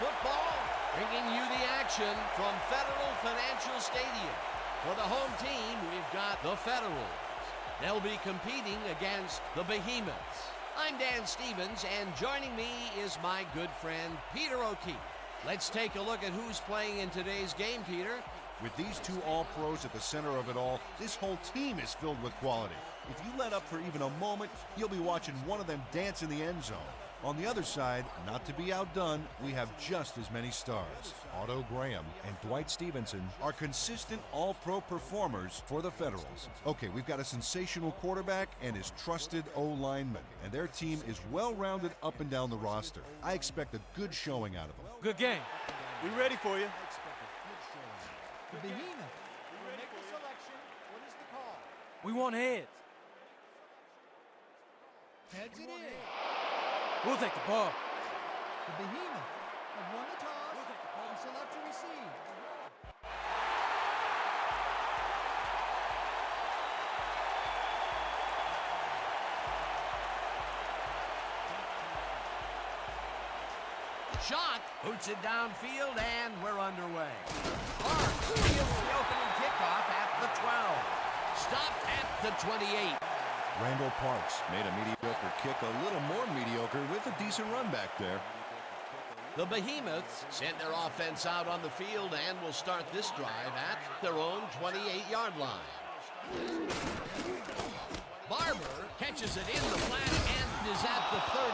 football, bringing you the action from Federal Financial Stadium. For the home team, we've got the Federals. They'll be competing against the Behemoths. I'm Dan Stevens, and joining me is my good friend, Peter O'Keefe. Let's take a look at who's playing in today's game, Peter. With these two All-Pros at the center of it all, this whole team is filled with quality. If you let up for even a moment, you'll be watching one of them dance in the end zone. On the other side, not to be outdone, we have just as many stars. Otto Graham and Dwight Stevenson are consistent All-Pro performers for the Federals. Okay, we've got a sensational quarterback and his trusted O-lineman, and their team is well-rounded up and down the roster. I expect a good showing out of them. Good game. We ready for you. The Behemoth will make the selection. What is the call? We want heads. Heads it is. We'll take the ball. The Behemoth have won the toss and select to receive. Shot, boots it downfield, and we're underway. Parks fields the opening kickoff at the 12. Stopped at the 28. Randall Parks made a mediocre kick a little more mediocre with a decent run back there. The Behemoths sent their offense out on the field and will start this drive at their own 28-yard line. Barber catches it in the flat and is at the 30,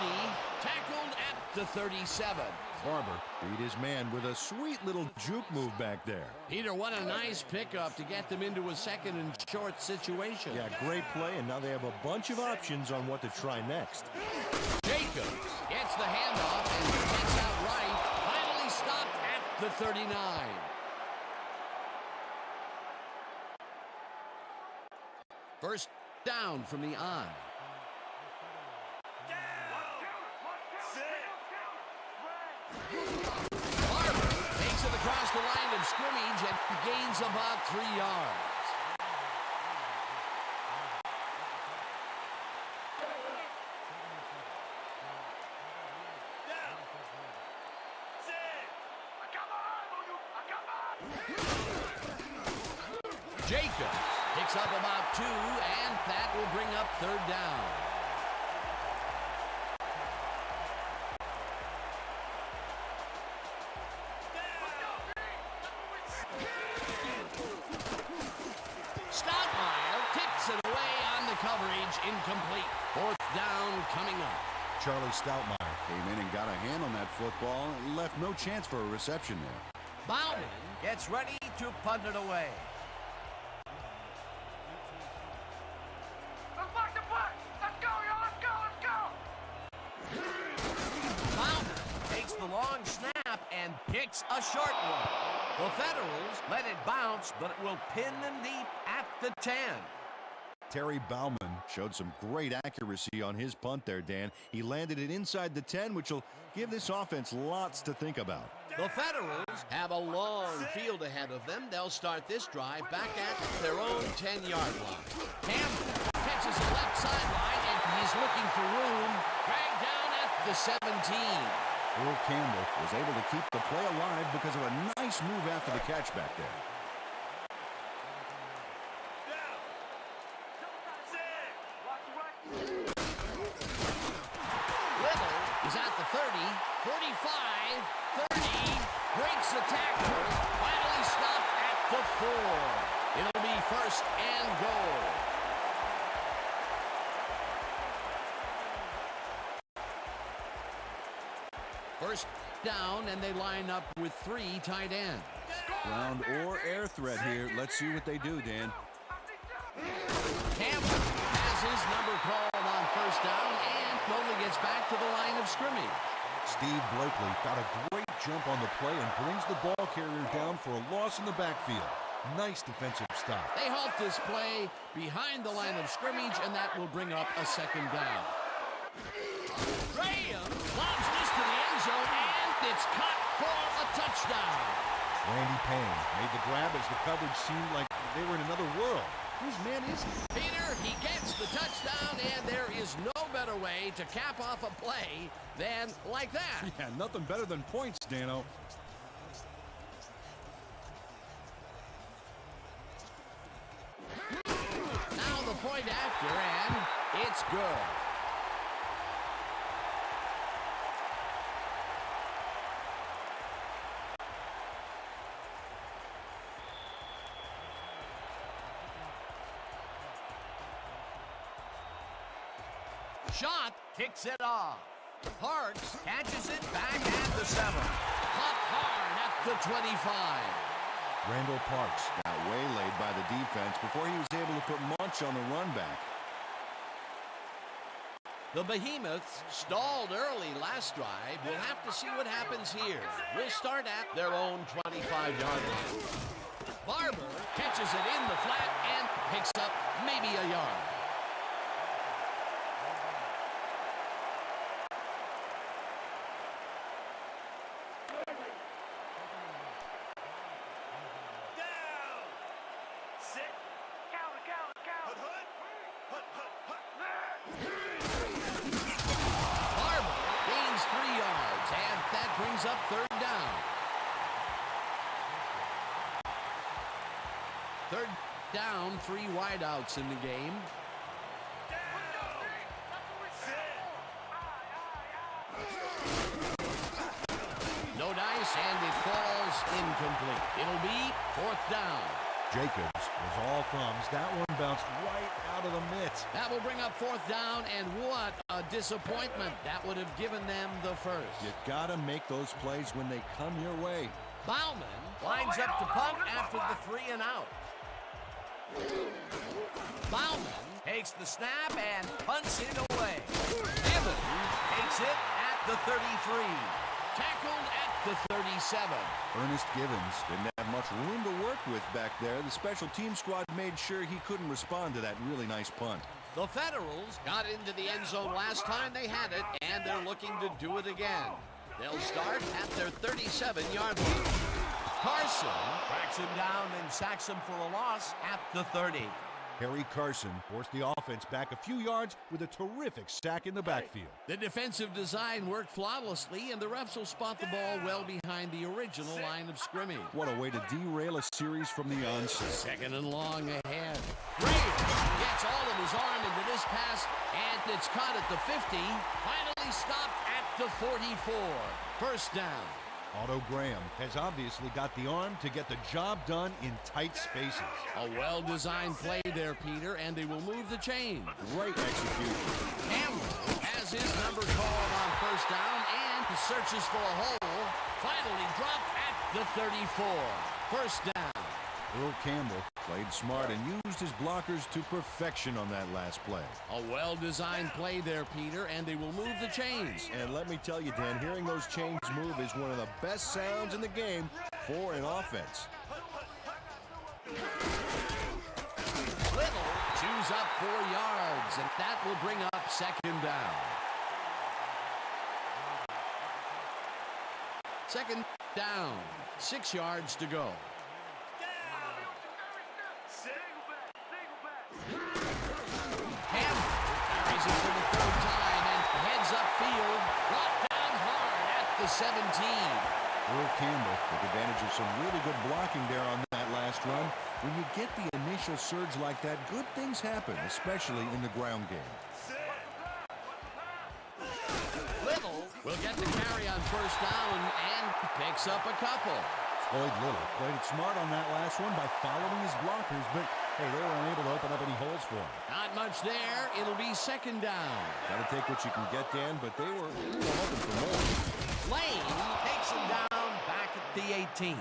tackled at the 37. Barber beat his man with a sweet little juke move back there. Peter, what a nice pickup to get them into a second and short situation. Yeah, great play, and now they have a bunch of options on what to try next. Jacobs gets the handoff and gets out right. Finally stopped at the 39. First down from the on. Barber takes it across the line of scrimmage and gains about 3 yards. Jacobs picks up about 2, and that will bring up third down. Stoudemire tips it away on the coverage, incomplete. Fourth down coming up. Charlie Stoudemire came in and got a hand on that football and left no chance for a reception there. Bauman gets ready to punt it away. The long snap and picks a short one. The Federals let it bounce, but it will pin them deep at the 10. Terry Bauman showed some great accuracy on his punt there, Dan. He landed it inside the 10, which will give this offense lots to think about. The Federals have a long field ahead of them. They'll start this drive back at their own 10-yard line. Campbell catches the left sideline, and he's looking for room. Dragged down at the 17. Earl Campbell was able to keep the play alive because of a nice move after the catch back there. Little is at the 30, 45, 30, breaks the tackle, finally stopped at the 4. It'll be first and goal. First down, and they line up with 3 tight ends. Ground or air threat here. Let's see what they do, Dan. Campbell has his number called on first down and only gets back to the line of scrimmage. Steve Blakely got a great jump on the play and brings the ball carrier down for a loss in the backfield. Nice defensive stop. They halt this play behind the line of scrimmage, and that will bring up a second down. Graham lobs this to the end zone, and it's caught for a touchdown. Randy Payne made the grab as the coverage seemed like they were in another world. Whose man is he? Peter, he gets the touchdown, and there is no better way to cap off a play than like that. Yeah, nothing better than points, Dano. Now the point after, and it's good. Shot kicks it off. Parks catches it back at the 7. Caught hard at the 25. Randall Parks got waylaid by the defense before he was able to put Munch on the run back. The Behemoths stalled early last drive. We'll have to see what happens here. We'll start at their own 25-yard line. Barber catches it in the flat and picks up maybe a yard. Brings up third down. Third down, 3 wideouts in the game. No dice, and it falls incomplete. It'll be 4th down. Jacobs was all thumbs. That one bounced right out of the mitts. That will bring up 4th down, and what a disappointment. That would have given them the first. You gotta make those plays when they come your way. Bauman lines up to punt after the 3 and out. Bauman takes the snap and punts it away. Gibbons takes it at the 33. Tackled at the 37. Ernest Gibbons didn't have much room to work with back there. The special team squad made sure he couldn't respond to that really nice punt. The Federals got into the end zone last time they had it, and they're looking to do it again. They'll start at their 37-yard line. Carson tracks him down and sacks him for a loss at the 30. Harry Carson forced the offense back a few yards with a terrific sack in the backfield. The defensive design worked flawlessly, and the refs will spot the ball well behind the original line of scrimmage. What a way to derail a series from the onset. 2nd and long ahead. Graham gets all of his arm into this pass, and it's caught at the 50. Finally stopped at the 44. 1st down. Otto Graham has obviously got the arm to get the job done in tight spaces. A well-designed play there, Peter, and they will move the chain. Great execution. Campbell has his number called on 1st down and searches for a hole. Finally dropped at the 34. 1st down. Earl Campbell played smart and used his blockers to perfection on that last play. A well-designed play there, Peter, and they will move the chains. And let me tell you, Dan, hearing those chains move is one of the best sounds in the game for an offense. Little chews up 4 yards, and that will bring up 2nd down. 2nd down, 6 yards to go. Campbell carries it for the 3rd time and heads upfield. Brought down hard at the 17. Earl Campbell took advantage of some really good blocking there on that last run. When you get the initial surge like that, good things happen, especially in the ground game. Little will get the carry on 1st down and picks up a couple. Floyd Little played it smart on that last one by following his blockers, but hey, they were unable to open up any holes for him. Not much there. It'll be 2nd down. Got to take what you can get, Dan, but they were hoping for more. Lane takes him down back at the 18.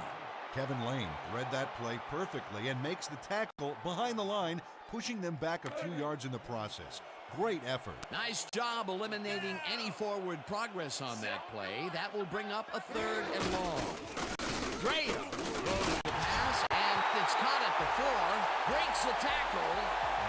Kevin Lane read that play perfectly and makes the tackle behind the line, pushing them back a few yards in the process. Great effort. Nice job eliminating any forward progress on that play. That will bring up a 3rd and long. Graham throws the pass, and it's caught at the 4. Breaks the tackle.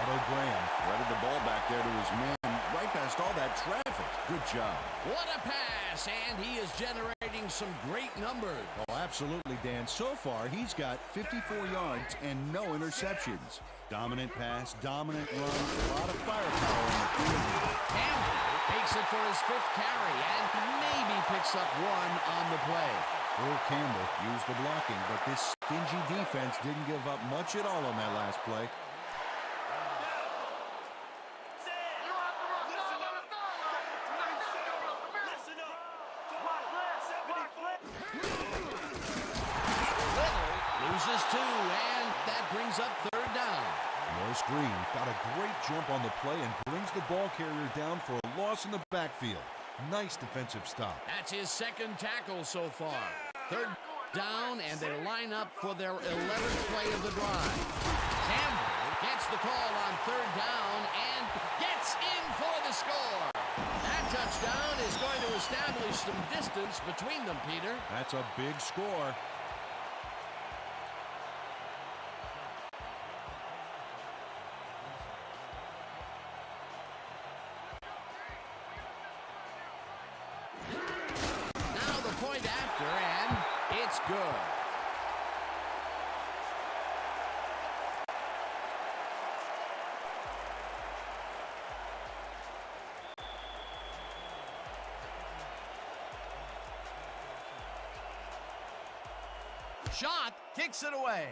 Otto Graham threaded the ball back there to his man right past all that traffic. Good job. What a pass, and he is generating some great numbers. Oh, absolutely, Dan. So far, he's got 54 yards and no interceptions. Dominant pass, dominant run, a lot of firepower on the field. Campbell takes it for his 5th carry and maybe picks up 1 on the play. Earl Campbell used the blocking, but this stingy defense didn't give up much at all on that last play. Loses 2, and that brings up 3rd down. Morris Green got a great jump on the play and brings the ball carrier down for a loss in the backfield. Nice defensive stop. That's his 2nd tackle so far. 3rd down, and they line up for their 11th play of the drive. Campbell gets the call on 3rd down and gets in for the score. That touchdown is going to establish some distance between them, Peter. That's a big score. Point after, and it's good. Shot kicks it away.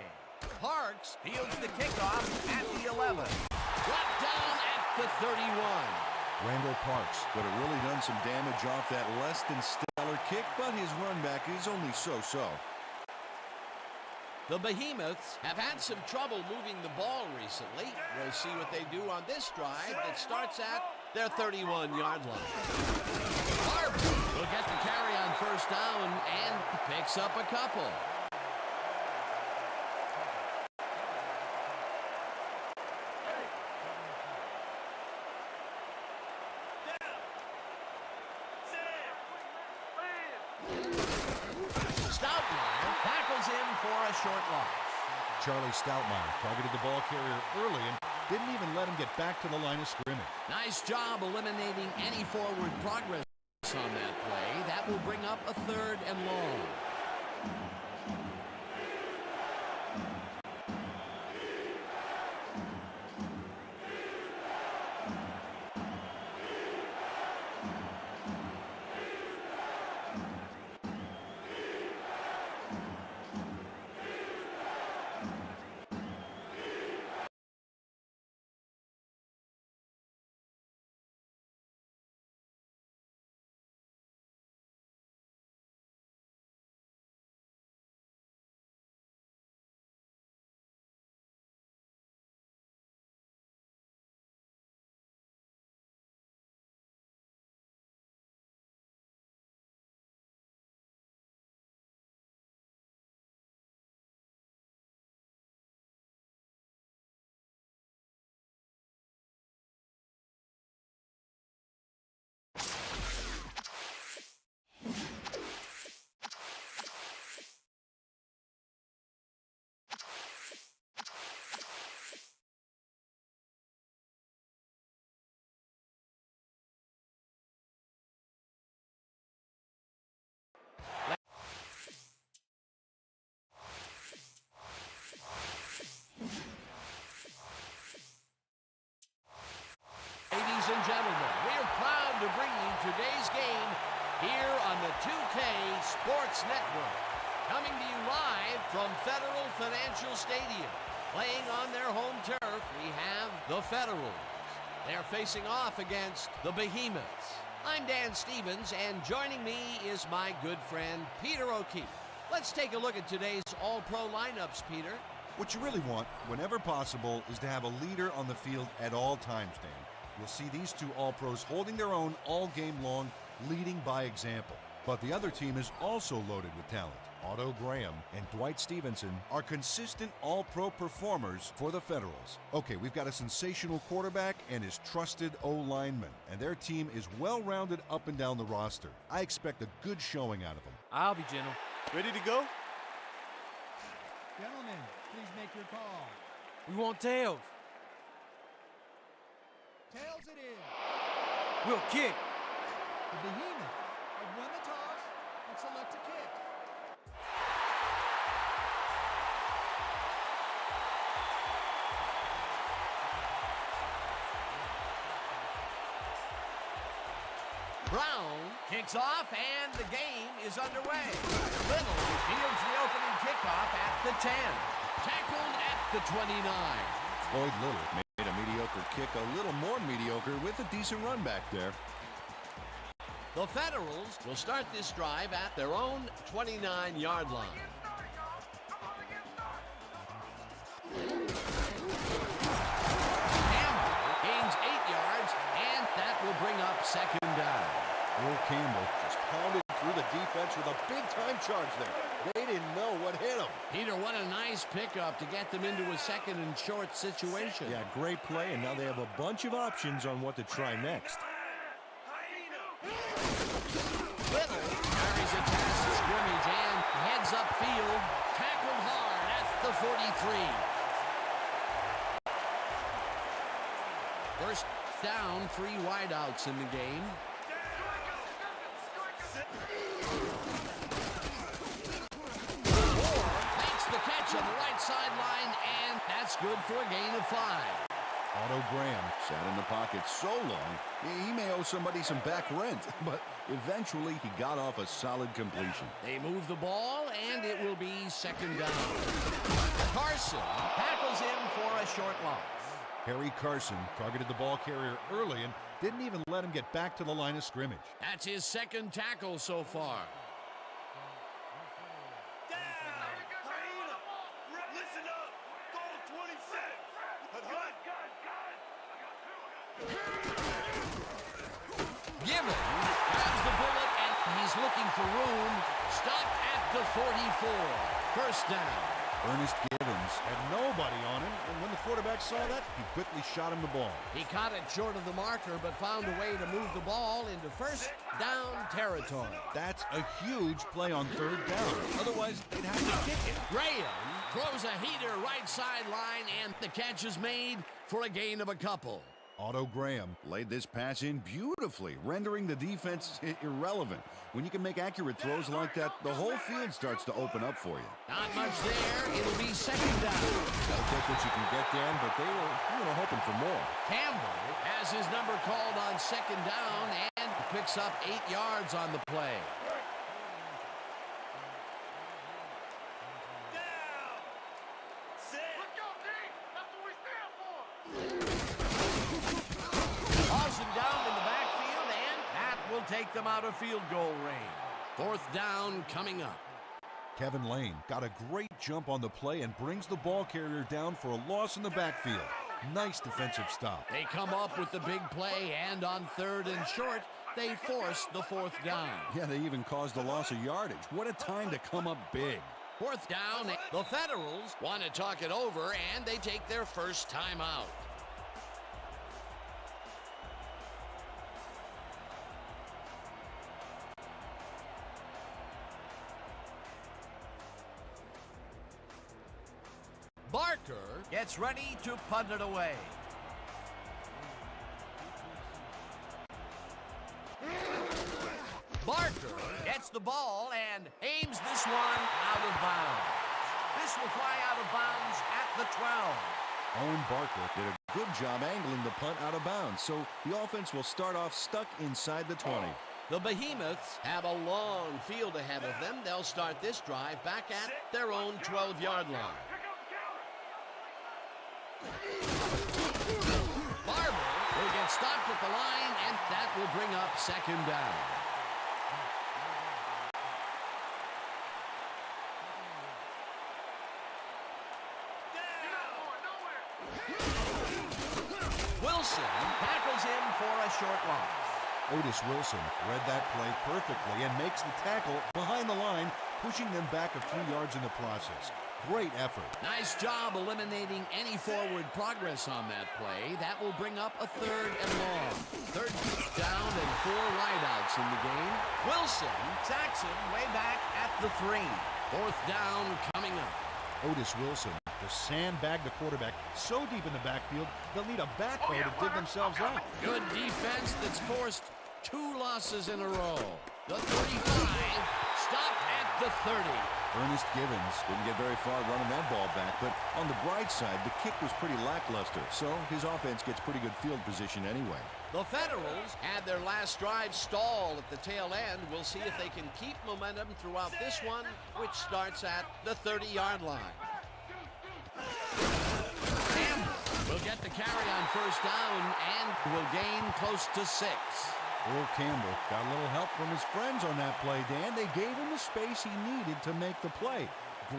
Parks fields the kickoff at the 11. Brought down at the 31. Randall Parks could have really done some damage off that less than stellar kick, but his run back is only so-so. The Behemoths have had some trouble moving the ball recently. We'll see what they do on this drive that starts at their 31-yard line. Barber will get the carry on 1st down and picks up a couple. Short loss. Charlie Stoutmire targeted the ball carrier early and didn't even let him get back to the line of scrimmage. Nice job eliminating any forward progress on that play. That will bring up a 3rd and long. Ladies and gentlemen, we are proud to bring you today's game here on the 2K Sports Network. Coming to you live from Federal Financial Stadium. Playing on their home turf, we have the Federals. They're facing off against the Behemoths. I'm Dan Stevens, and joining me is my good friend, Peter O'Keefe. Let's take a look at today's All-Pro lineups, Peter. What you really want, whenever possible, is to have a leader on the field at all times, Dan. You'll see these 2 All-Pros holding their own all game long, leading by example. But the other team is also loaded with talent. Otto Graham and Dwight Stevenson are consistent All-Pro performers for the Federals. Okay, we've got a sensational quarterback and his trusted O-lineman, and their team is well-rounded up and down the roster. I expect a good showing out of them. I'll be gentle. Ready to go? Gentlemen, please make your call. We want tails. Tails it is. We'll kick. The Behemoths have won the toss and select to kick. Kicks off, and the game is underway. Little fields the opening kickoff at the 10. Tackled at the 29. Floyd Little made a mediocre kick a little more mediocre with a decent run back there. The Federals will start this drive at their own 29-yard line. Campbell gains 8 yards, and that will bring up second down. Earl Campbell just pounded through the defense with a big-time charge there. They didn't know what hit him. Peter, what a nice pickup to get them into a second and short situation. Yeah, great play, and now they have a bunch of options on what to try next. Little carries it past the scrimmage and heads upfield. Tackled hard at the 43. First down, 3 wideouts in the game. Makes the catch on the right sideline, and that's good for a gain of 5. Otto Graham sat in the pocket so long, he may owe somebody some back rent, but eventually he got off a solid completion. They move the ball, and it will be second down. Carson tackles him for a short loss. Harry Carson targeted the ball carrier early and didn't even let him get back to the line of scrimmage. That's his second tackle so far. Gibbons grabs the bullet, and he's looking for room. Stopped at the 44. First down. Ernest Gibbons had nobody on him, and when the quarterback saw that, he quickly shot him the ball. He caught it short of the marker, but found a way to move the ball into first down territory. That's a huge play on third down. Otherwise, they'd have to kick it. Graham throws a heater right sideline, and the catch is made for a gain of a couple. Otto Graham laid this pass in beautifully, rendering the defense irrelevant. When you can make accurate throws like that, the whole field starts to open up for you. Not much there. It'll be second down. Gotta take what you can get, Dan, but they were hoping for more. Campbell has his number called on second down and picks up 8 yards on the play. Down in the backfield, and that will take them out of field goal range. Fourth down coming up. Kevin Lane got a great jump on the play and brings the ball carrier down for a loss in the backfield. Nice defensive stop. They come up with the big play, and on third and short, they force the fourth down. Yeah, they even caused a loss of yardage. What a time to come up big. Fourth down, the Federals want to talk it over, and they take their first time out. Barker gets ready to punt it away. Barker gets the ball and aims this one out of bounds. This will fly out of bounds at the 12. Owen Barker did a good job angling the punt out of bounds, so the offense will start off stuck inside the 20. The Behemoths have a long field ahead of them. They'll start this drive back at their own 12-yard line. Barber will get stopped at the line, and that will bring up second down. Wilson tackles him for a short loss. Otis Wilson read that play perfectly and makes the tackle behind the line, pushing them back a few yards in the process. Great effort. Nice job eliminating any forward progress on that play. That will bring up a third and long. Third down and 4 wideouts in the game. Wilson sacks him way back at the 3. Fourth down coming up. Otis Wilson will sandbag the quarterback so deep in the backfield, they'll need a backhoe to dig themselves out. Good defense that's forced 2 losses in a row. The 35 stopped at the 30. Ernest Givens didn't get very far running that ball back, but on the bright side, the kick was pretty lackluster, so his offense gets pretty good field position anyway. The Federals had their last drive stall at the tail end. We'll see if they can keep momentum throughout this one, which starts at the 30-yard line. Fumble will get the carry on first down and will gain close to 6. Earl Campbell got a little help from his friends on that play, Dan. They gave him the space he needed to make the play.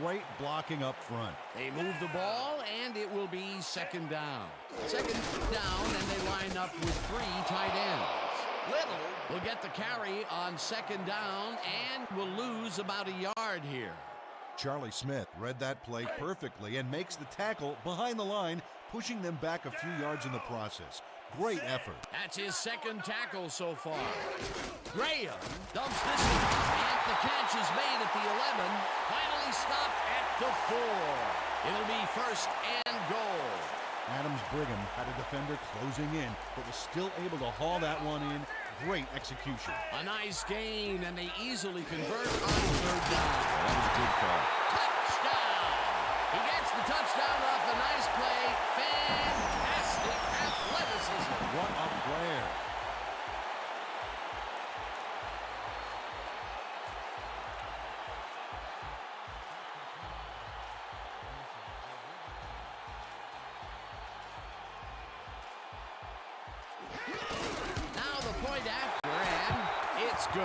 Great blocking up front. They move the ball, and it will be second down. Second down, and they line up with 3 tight ends. Little will get the carry on second down and will lose about a yard here. Charlie Smith read that play perfectly and makes the tackle behind the line, pushing them back a few yards in the process. Great effort. That's his second tackle so far. Graham dumps this one, and the catch is made at the 11. Finally stopped at the 4. It'll be first and goal. Adams Brigham had a defender closing in, but was still able to haul that one in. Great execution. A nice gain, and they easily convert on third down. That was a good call. Touchdown! He gets the touchdown off the nice play. Fantastic athleticism. What a player. Now the point after, and it's good.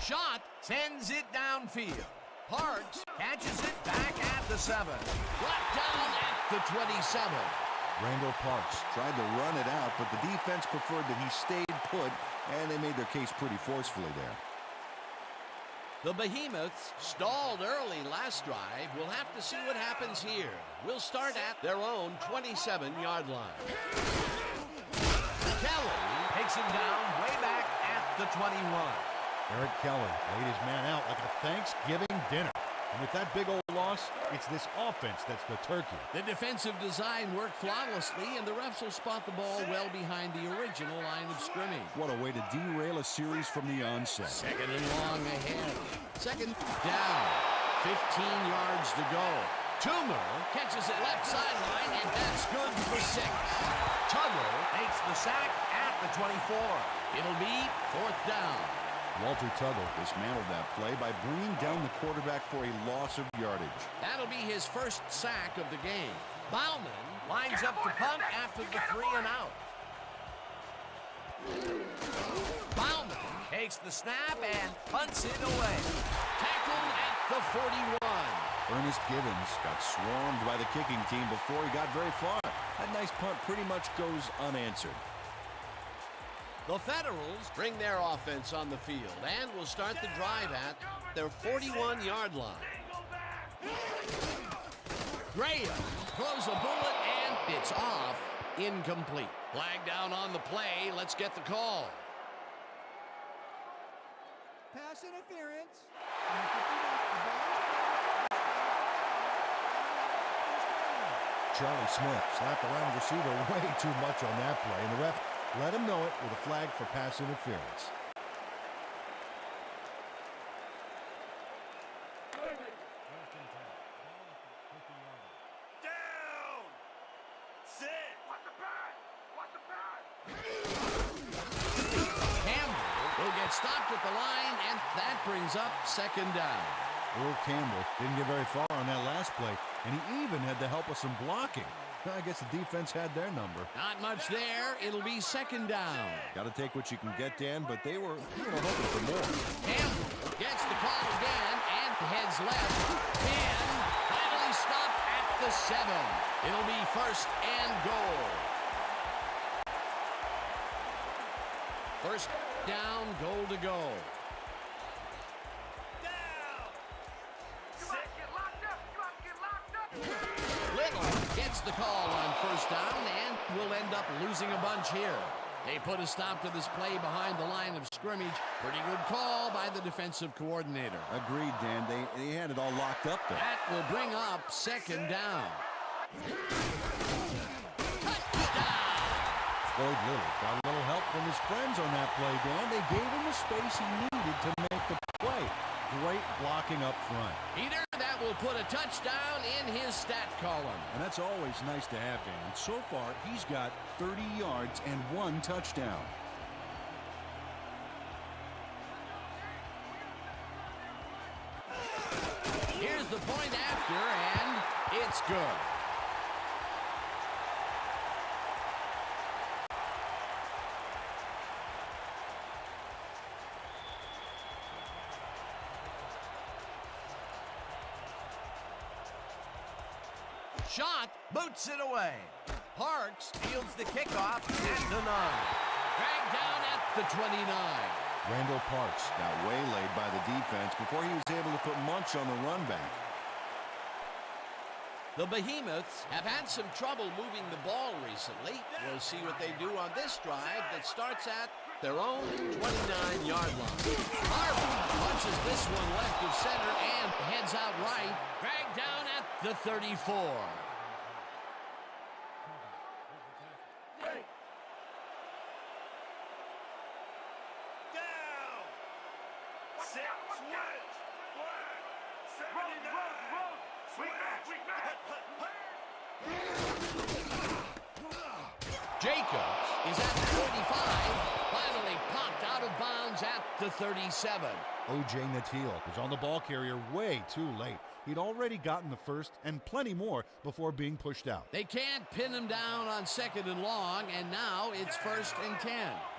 Shot sends it downfield. Parks catches it back at the 7. Brought down at the 27. Randall Parks tried to run it out, but the defense preferred that he stayed put, and they made their case pretty forcefully there. The Behemoths stalled early last drive. We'll have to see what happens here. We'll start at their own 27-yard line. Kelly takes him down way back at the 21. Eric Kelly laid his man out like a Thanksgiving dinner. And with that big old loss, it's this offense that's the turkey. The defensive design worked flawlessly, and the refs will spot the ball well behind the original line of scrimmage. What a way to derail a series from the onset. Second and long ahead. Second down. 15 yards to go. Toomer catches it left sideline, and that's good for 6. Tuggle makes the sack at the 24. It'll be fourth down. Walter Tuggle dismantled that play by bringing down the quarterback for a loss of yardage. That'll be his first sack of the game. Bauman lines up to punt after the 3 and out. Bauman takes the snap and punts it away. Tackled at the 41. Ernest Givens got swarmed by the kicking team before he got very far. That nice punt pretty much goes unanswered. The Federals bring their offense on the field and will start the drive at their 41-yard line. Graham throws a bullet, and it's off. Incomplete. Flag down on the play. Let's get the call. Pass interference. Charlie Smith slapped around the receiver way too much on that play, and the ref let him know it with a flag for pass interference. Down! Sit! What's the pass? What's the pass? Campbell will get stopped at the line, and that brings up second down. Earl Campbell didn't get very far on that last play, and he even had the help of some blocking. I guess the defense had their number. Not much there. It'll be second down. Got to take what you can get, Dan, but they were hoping for more. Campbell gets the call again and heads left. And finally stopped at the 7. It'll be first and goal. First down, goal to go. Little gets the call on first down and will end up losing a bunch here. They put a stop to this play behind the line of scrimmage. Pretty good call by the defensive coordinator. Agreed, Dan. They had it all locked up there. That will bring up second down. Floyd Little got a little help from his friends on that play, Dan. They gave him the space he needed to make the play. Great blocking up front. Peter, that will put a touchdown in his stat column. And that's always nice to have, Dan. So far, he's got 30 yards and 1 touchdown. Here's the point after, and it's good. Shot, boots it away. Parks fields the kickoff at the 9. Dragged down at the 29. Randall Parks got waylaid by the defense before he was able to put Munch on the run back. The Behemoths have had some trouble moving the ball recently. We'll see what they do on this drive that starts at their own 29-yard line. Barber punches this one left of center and heads out right. Dragged down at the 34. Jacobs is at the 45, finally popped out of bounds at the 37. O.J. Natil was on the ball carrier way too late. He'd already gotten the first and plenty more before being pushed out. They can't pin him down on 2nd and long, and now it's 1st and 10.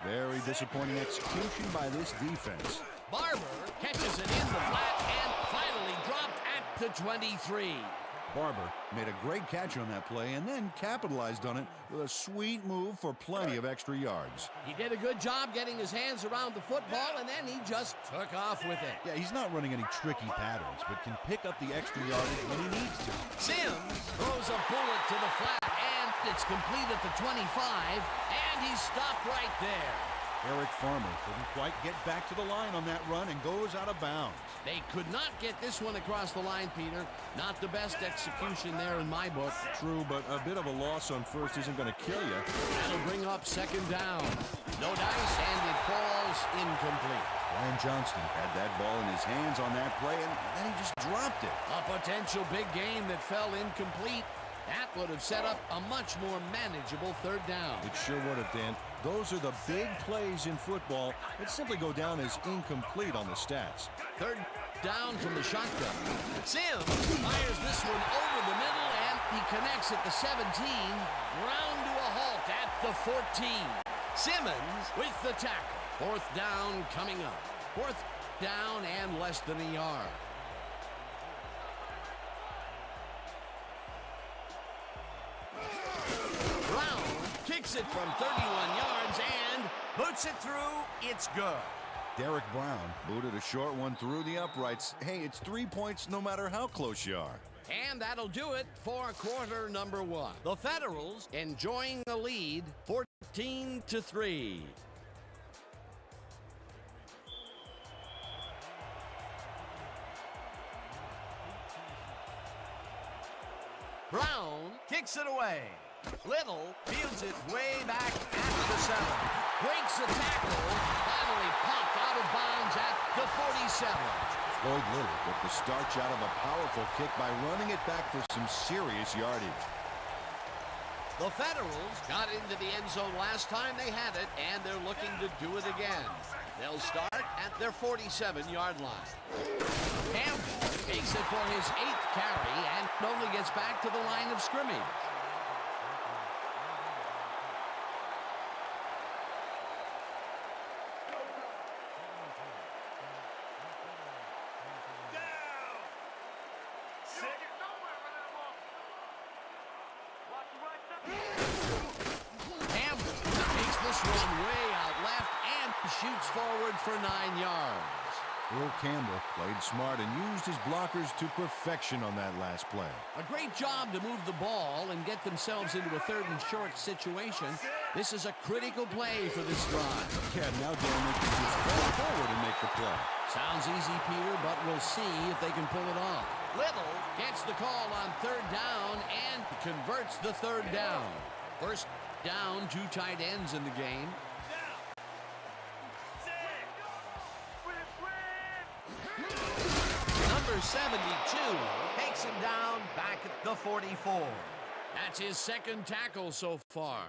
Very disappointing execution by this defense. Barber catches it in the flat and finally dropped at the 23. Barber made a great catch on that play and then capitalized on it with a sweet move for plenty of extra yards. He did a good job getting his hands around the football, and then he just took off with it. Yeah, he's not running any tricky patterns, but can pick up the extra yardage when he needs to. Sims throws a bullet to the flat, and it's complete at the 25, and he's stopped right there. Eric Farmer couldn't quite get back to the line on that run and goes out of bounds. They could not get this one across the line, Peter. Not the best execution there in my book. True, but a bit of a loss on first isn't going to kill you. That'll bring up 2nd down. No dice, and it falls incomplete. Ryan Johnston had that ball in his hands on that play, and then he just dropped it. A potential big game that fell incomplete. That would have set up a much more manageable 3rd down. It sure would have, Dan. Those are the big plays in football that simply go down as incomplete on the stats. 3rd down from the shotgun. Sims fires this one over the middle, and he connects at the 17. Ground to a halt at the 14. Simmons with the tackle. 4th down coming up. 4th down and less than a yard. Kicks it from 31 yards and boots it through. It's good. Derek Brown booted a short one through the uprights. Hey, it's 3 points no matter how close you are. And that'll do it for quarter number 1. The Federals enjoying the lead 14-3. Brown kicks it away. Little fields it way back at the 7. Breaks the tackle. Finally popped out of bounds at the 47. Floyd Little with the starch out of a powerful kick by running it back for some serious yardage. The Federals got into the end zone last time they had it, and they're looking to do it again. They'll start at their 47-yard line. Campbell takes it for his 8th carry and only gets back to the line of scrimmage. Shoots forward for 9 yards. Earl Campbell played smart and used his blockers to perfection on that last play. A great job to move the ball and get themselves into a 3rd and short situation. This is a critical play for this drive. Yeah, now Dan, they can just fall forward and make the play. Sounds easy, Peter, but we'll see if they can pull it off. Little gets the call on 3rd down and converts the 3rd down. 1st down, 2 tight ends in the game. Number 72 takes him down back at the 44. That's his 2nd tackle so far.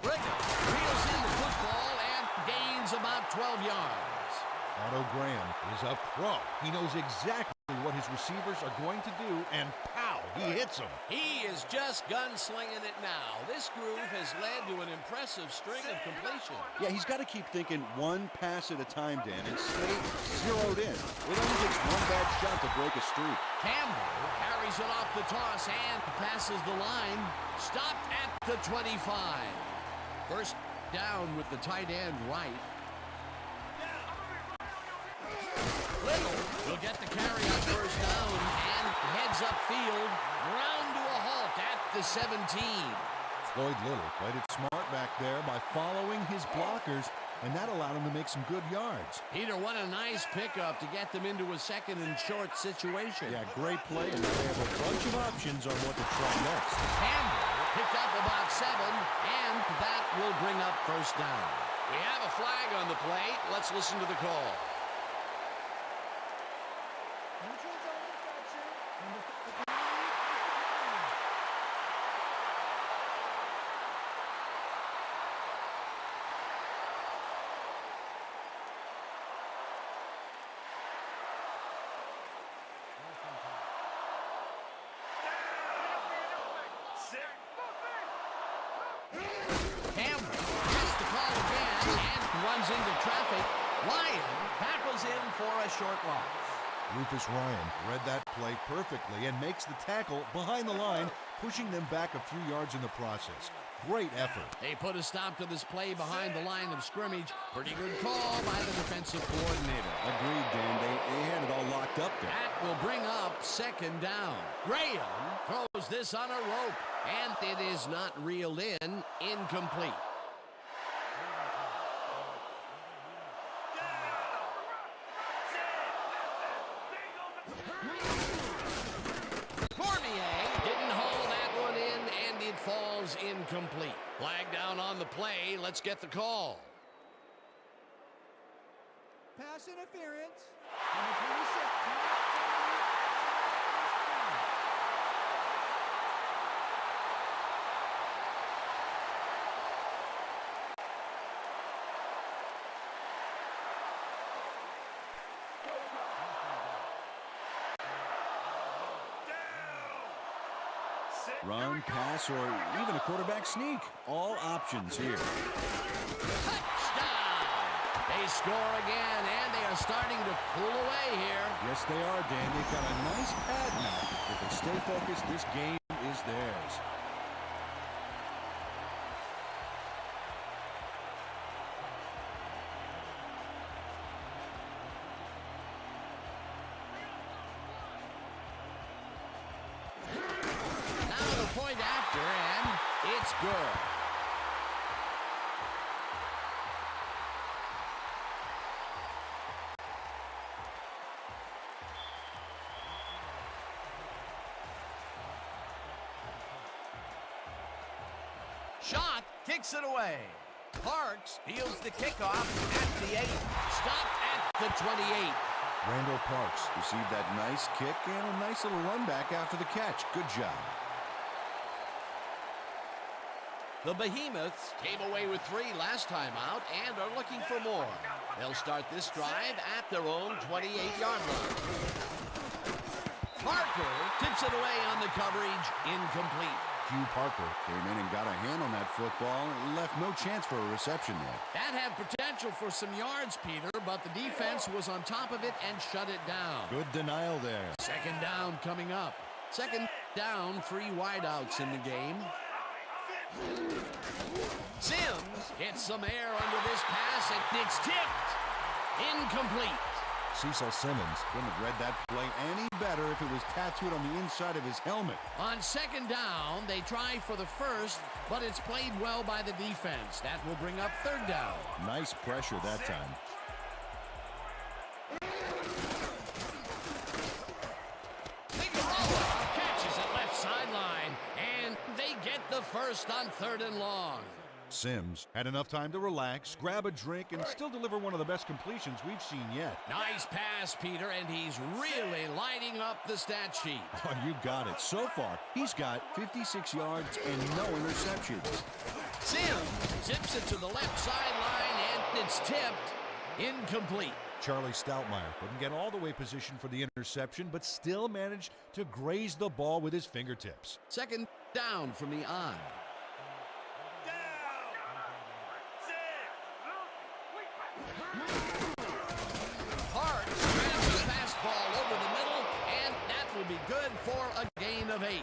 Brigham reels in the football and gains about 12 yards. Otto Graham is a pro. He knows exactly what his receivers are going to do, and pow, he hits them. He is just gunslinging it now. This groove has led to an impressive string of completions. Yeah, he's got to keep thinking one pass at a time, Dan, and stay zeroed in. It only takes one bad shot to break a streak. Campbell carries it off the toss and passes the line. Stopped at the 25. 1st down with the tight end right. Little will get the carry on 1st down and heads upfield, round to a halt at the 17. Floyd Little played it smart back there by following his blockers, and that allowed him to make some good yards. Peter, what a nice pickup to get them into a 2nd and short situation. Yeah, great play, and they have a bunch of options on what to try next. Campbell picked up about 7, and that will bring up 1st down. We have a flag on the play. Let's listen to the call. Neutral zone infraction. Number 53 is down. Campbell gets the call again and runs into traffic. Ryan tackles him for a short loss. Rufus Ryan read that play perfectly and makes the tackle behind the line, pushing them back a few yards in the process. Great effort. They put a stop to this play behind the line of scrimmage. Pretty good call by the defensive coordinator. Agreed, Dan. They had it all locked up there. That will bring up 2nd down. Graham throws this on a rope, and it is not reeled in. Incomplete. Falls incomplete. Flag down on the play. Let's get the call. Pass interference. Number 26. Run, pass, or even a quarterback sneak. All options here. Touchdown! They score again, and they are starting to pull away here. Yes, they are, Dan. They've got a nice pad now. If they stay focused, this game is theirs. Point after, and it's good. Shot kicks it away. Parks fields the kickoff at the 8. Stopped at the 28. Randall Parks received that nice kick and a nice little run back after the catch. Good job. The Behemoths came away with 3 last time out and are looking for more. They'll start this drive at their own 28-yard line. Parker tips it away on the coverage, incomplete. Hugh Parker came in and got a hand on that football and left no chance for a reception there. That had potential for some yards, Peter, but the defense was on top of it and shut it down. Good denial there. 2nd down coming up. 2nd down 3 wideouts in the game. Sims gets some air under this pass, and it's tipped. Incomplete. Cecil Simmons couldn't have read that play any better if it was tattooed on the inside of his helmet. On second down, they try for the first, but it's played well by the defense. That will bring up third down. Nice pressure that time. Figueroa catches it left sideline, and they get the first on 3rd and long. Sims had enough time to relax, grab a drink, and still deliver one of the best completions we've seen yet. Nice pass, Peter, and he's really lighting up the stat sheet. Oh, you got it. So far, he's got 56 yards and no interceptions. Sims zips it to the left sideline, and it's tipped. Incomplete. Charlie Stoutmeyer couldn't get all the way positioned for the interception, but still managed to graze the ball with his fingertips. Second down from the on. Parks grabs the fastball over the middle, and that will be good for a gain of 8.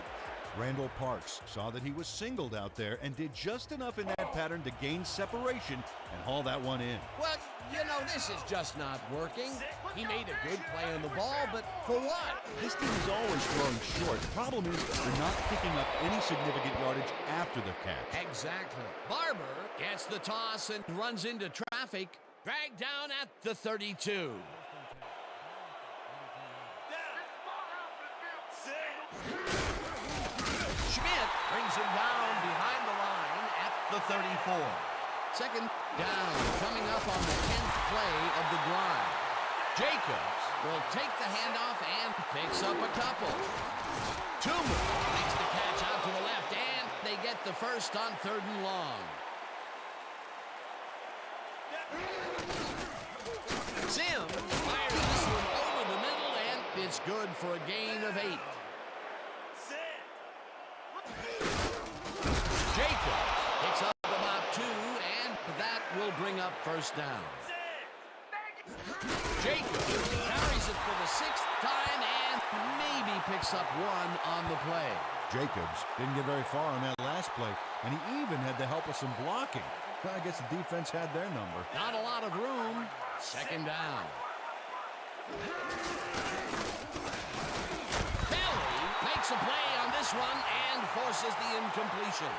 Randall Parks saw that he was singled out there and did just enough in that pattern to gain separation and haul that one in. Well, you know, this is just not working. He made a good play on the ball, but for what? This team is always throwing short. The problem is they're not picking up any significant yardage after the catch. Exactly. Barber gets the toss and runs into traffic. Dragged down at the 32. Schmidt brings him down behind the line at the 34. Second down, coming up on the 10th play of the drive. Jacobs will take the handoff and picks up a couple. Toomer makes the catch out to the left, and they get the first on 3rd and long. Sims fires this one over the middle, and it's good for a gain of 8. Jacobs picks up about 2, and that will bring up first down. Jacobs carries it for the 6th time and maybe picks up 1 on the play. Jacobs didn't get very far on that last play, and he even had the help of some blocking. Well, I guess the defense had their number. Not a lot of room. Second down. Kelly makes a play on this one and forces the incompletion.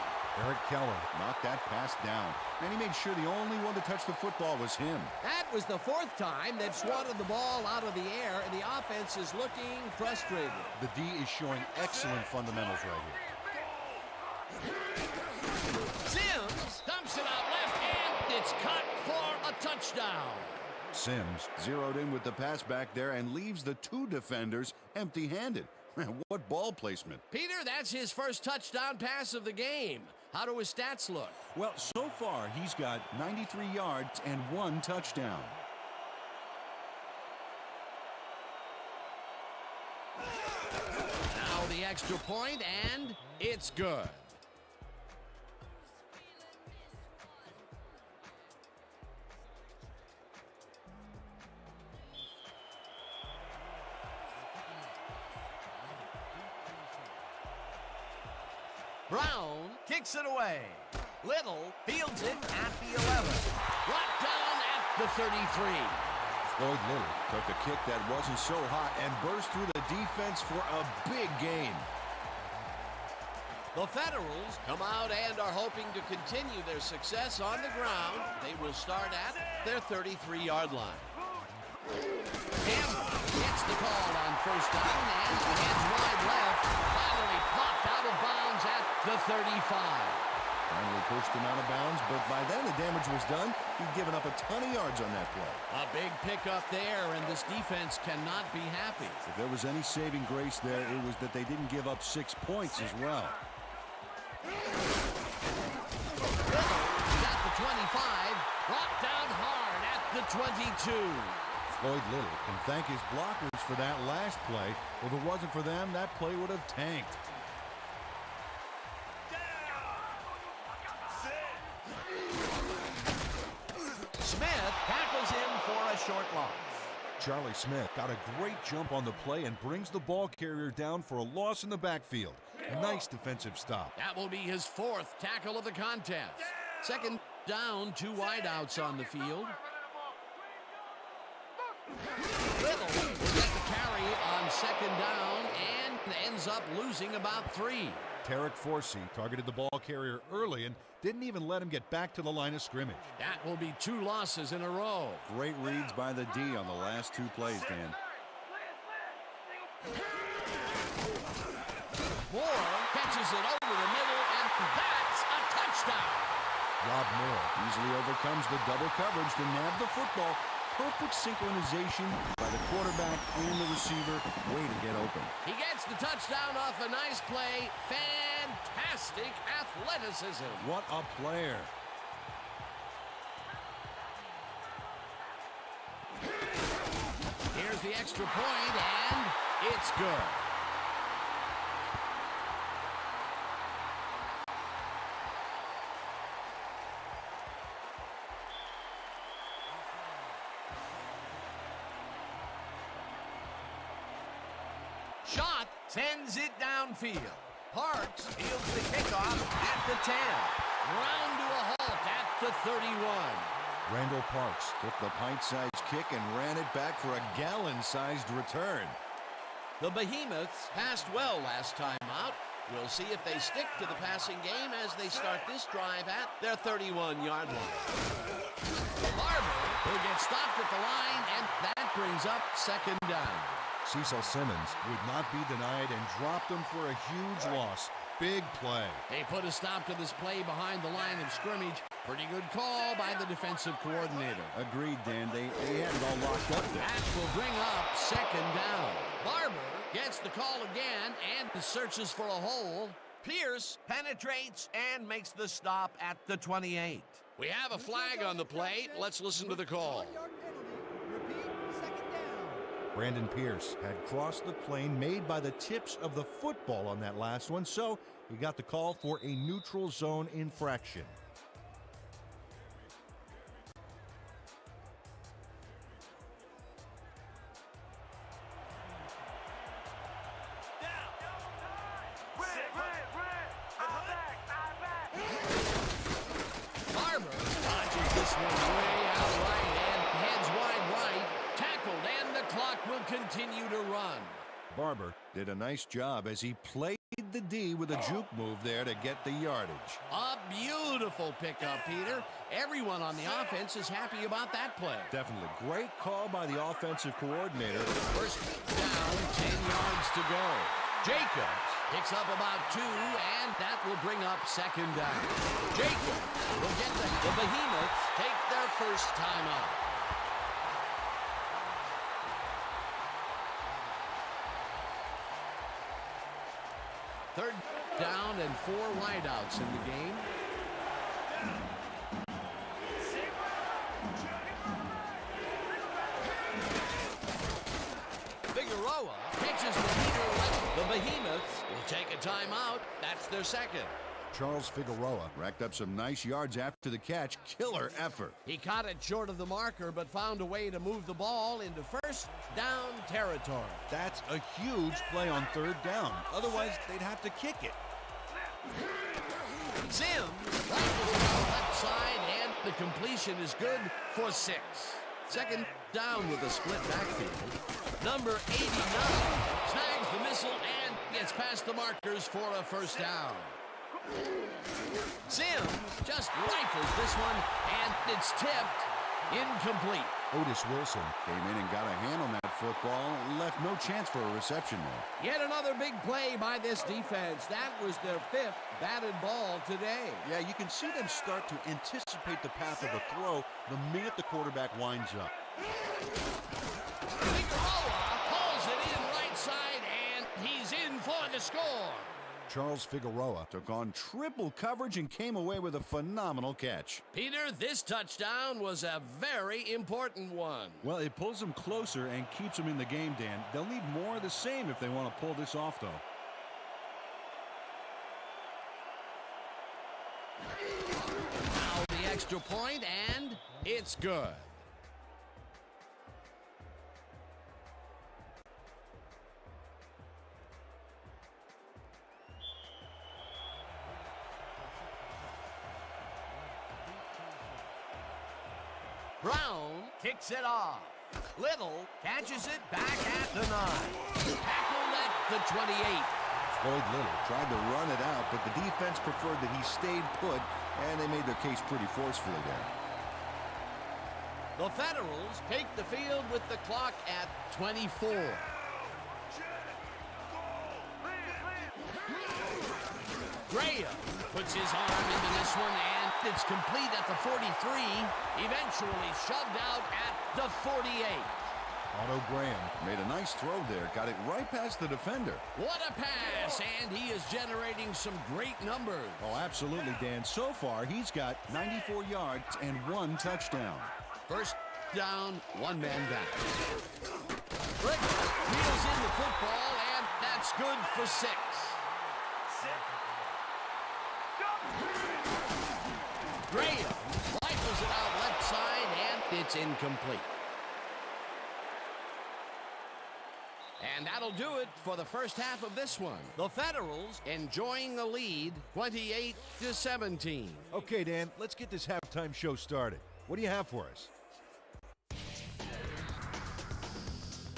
Eric Keller knocked that pass down, and he made sure the only one to touch the football was him. That was the 4th time they've swatted the ball out of the air, and the offense is looking frustrated. The D is showing excellent fundamentals right here. Sims dumps it out left, and it's cut for a touchdown. Sims zeroed in with the pass back there and leaves the 2 defenders empty-handed. What ball placement. Peter, that's his first touchdown pass of the game. How do his stats look? Well, so far, he's got 93 yards and 1 touchdown. Now the extra point, and it's good. Brown kicks it away. Little fields it at the 11. Brought down at the 33. Floyd Little took a kick that wasn't so hot and burst through the defense for a big gain. The Federals come out and are hoping to continue their success on the ground. They will start at their 33-yard line. Campbell gets the call on first down and heads wide left. Finally popped out of bounds at the 35. Finally pushed him out of bounds, but by then the damage was done. He'd given up a ton of yards on that play. A big pickup there, and this defense cannot be happy. If there was any saving grace there, it was that they didn't give up 6 points as well. Little got the 25, brought down hard at the 22. Floyd Little can thank his blockers for that last play. If it wasn't for them, that play would have tanked. Smith tackles him for a short loss. Charlie Smith got a great jump on the play and brings the ball carrier down for a loss in the backfield. Nice defensive stop. That will be his 4th tackle of the contest. Second down, 2 wideouts on the field. Little will get the carry on second down and ends up losing about 3. Tarek Forsey targeted the ball carrier early and didn't even let him get back to the line of scrimmage. That will be 2 losses in a row. Great reads by the D on the last 2 plays, Dan. Moore catches it over the middle, and that's a touchdown. Rob Moore Easily overcomes the double coverage to nab the football. Perfect synchronization by the quarterback and the receiver. Way to get open. He gets the touchdown off a nice play. Fantastic athleticism. What a player. Here's the extra point, and it's good. Shot sends it downfield. Parks fields the kickoff at the 10. Round to a halt at the 31. Randall Parks Took the pint-sized kick and ran it back for a gallon-sized return. The Behemoths passed well last time out. We'll see if they stick to the passing game as they start this drive at their 31-yard line. Barber will get stopped at the line, and that brings up second down. Cecil Simmons would not be denied and dropped him for a huge loss. Big play. They put a stop to this play behind the line of scrimmage. Pretty good call by the defensive coordinator. Agreed, Dan. They had it all locked up there. That will bring up second down. Barber gets the call again and searches for a hole. Pierce penetrates and makes the stop at the 28. We have a flag on the play. Let's listen to the call. 1-yard penalty. Repeat, second down. Brandon Pierce had crossed the plane made by the tips of the football on that last one, so he got the call for a neutral zone infraction. Barber dodges this one way out right and heads wide right. Tackled, and the clock will continue to run. Barber did a nice job as he played the D with a juke move there to get the yardage. A beautiful pickup, Peter. Everyone on the offense is happy about that play. Definitely great call by the offensive coordinator. First down, 10 yards to go. Jacobs picks up about 2, and that will bring up second down. Jacobs will get the Behemoths take their first time out. Third down and 4 wideouts in the game. Figueroa catches the leader. The Behemoths will take a timeout. That's their second. Charles Figueroa Racked up some nice yards after the catch. Killer effort. He caught it short of the marker, but found a way to move the ball into first down territory. That's a huge play on third down. Otherwise, they'd have to kick it. Sims rifles it on the left side, and the completion is good for 6. Second down with a split backfield. Number 89 snags the missile and gets past the markers for a first down. Sims just rifles this one, and it's tipped incomplete. Otis Wilson Came in and got a hand on that football. Left no chance for a reception there. Yet another big play by this defense. That was their 5th batted ball today. Yeah, you can see them start to anticipate the path of the throw the minute the quarterback winds up. Figueroa pulls it in right side, and he's in for the score. Charles Figueroa Took on triple coverage and came away with a phenomenal catch. Peter, this touchdown was a very important one. Well, it pulls them closer and keeps them in the game, Dan. They'll need more of the same if they want to pull this off, though. Now the extra point, and it's good. Brown kicks it off. Little catches it back at the 9. Tackled at the 28. Floyd Little tried to run it out, but the defense preferred that he stayed put, and they made their case pretty forcefully there. The Federals take the field with the clock at 24. Graham puts his arm into this one, and it's complete at the 43. Eventually shoved out at the 48. Otto Graham made a nice throw there. Got it right past the defender. What a pass, and he is generating some great numbers. Oh, absolutely, Dan. So far, he's got 94 yards and 1 touchdown. First down, one man back. Rick reels in the football, and that's good for 6. Graham rifles it out left side, and it's incomplete. And that'll do it for the first half of this one. The Federals enjoying the lead, 28-17. Okay, Dan, let's get this halftime show started. What do you have for us?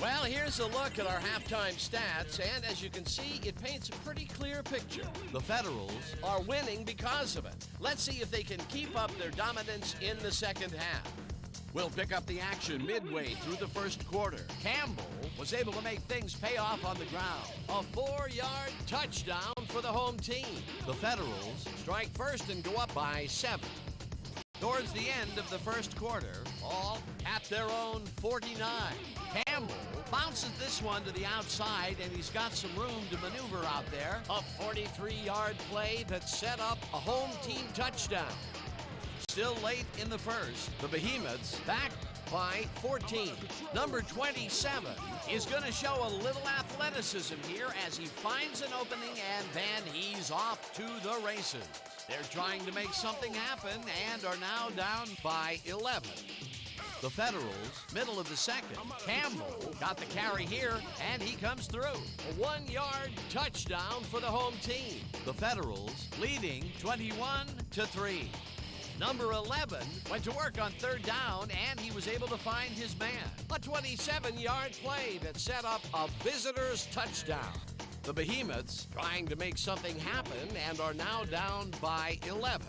Well, here's a look at our halftime stats, and as you can see, it paints a pretty clear picture. The Federals are winning because of it. Let's see if they can keep up their dominance in the second half. We'll pick up the action midway through the first quarter. Campbell was able to make things pay off on the ground. A 4-yard touchdown for the home team. The Federals strike first and go up by 7. Towards the end of the first quarter, all at their own 49. Campbell bounces this one to the outside, and he's got some room to maneuver out there. A 43-yard play that set up a home team touchdown. Still late in the first, the Behemoths back by 14. Number 27 is going to show a little athleticism here as he finds an opening, and then he's off to the races. They're trying to make something happen and are now down by 11. The Federals, middle of the second. Campbell got the carry here, and he comes through. A 1-yard touchdown for the home team. The Federals leading 21-3. Number 11 went to work on third down, and he was able to find his man. A 27-yard play that set up a visitor's touchdown. The Behemoths trying to make something happen and are now down by 11.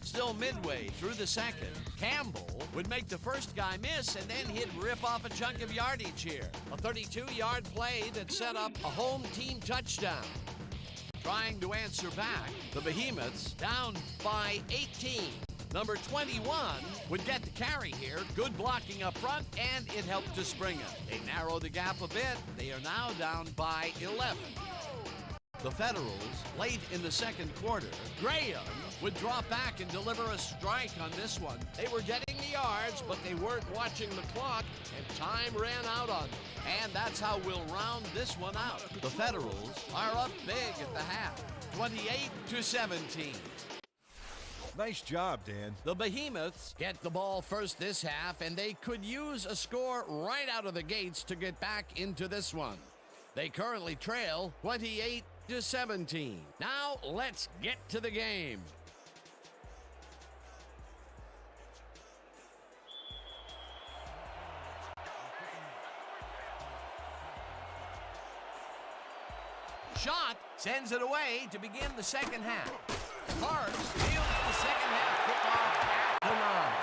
Still midway through the second, Campbell would make the first guy miss, and then he'd rip off a chunk of yardage here. A 32-yard play that set up a home team touchdown. Trying to answer back, the Behemoths down by 18. Number 21 would get the carry here. Good blocking up front, and it helped to spring him. They narrow the gap a bit. They are now down by 11. The Federals, late in the second quarter, Graham would drop back and deliver a strike on this one. They were getting the yards, but they weren't watching the clock, and time ran out on them. And that's how we'll round this one out. The Federals are up big at the half, 28-17. Nice job, Dan. The Behemoths get the ball first this half, and they could use a score right out of the gates to get back into this one. They currently trail 28-17. Now let's get to the game. Shot sends it away to begin the second half. Parks fields the second half kickoff at the 9.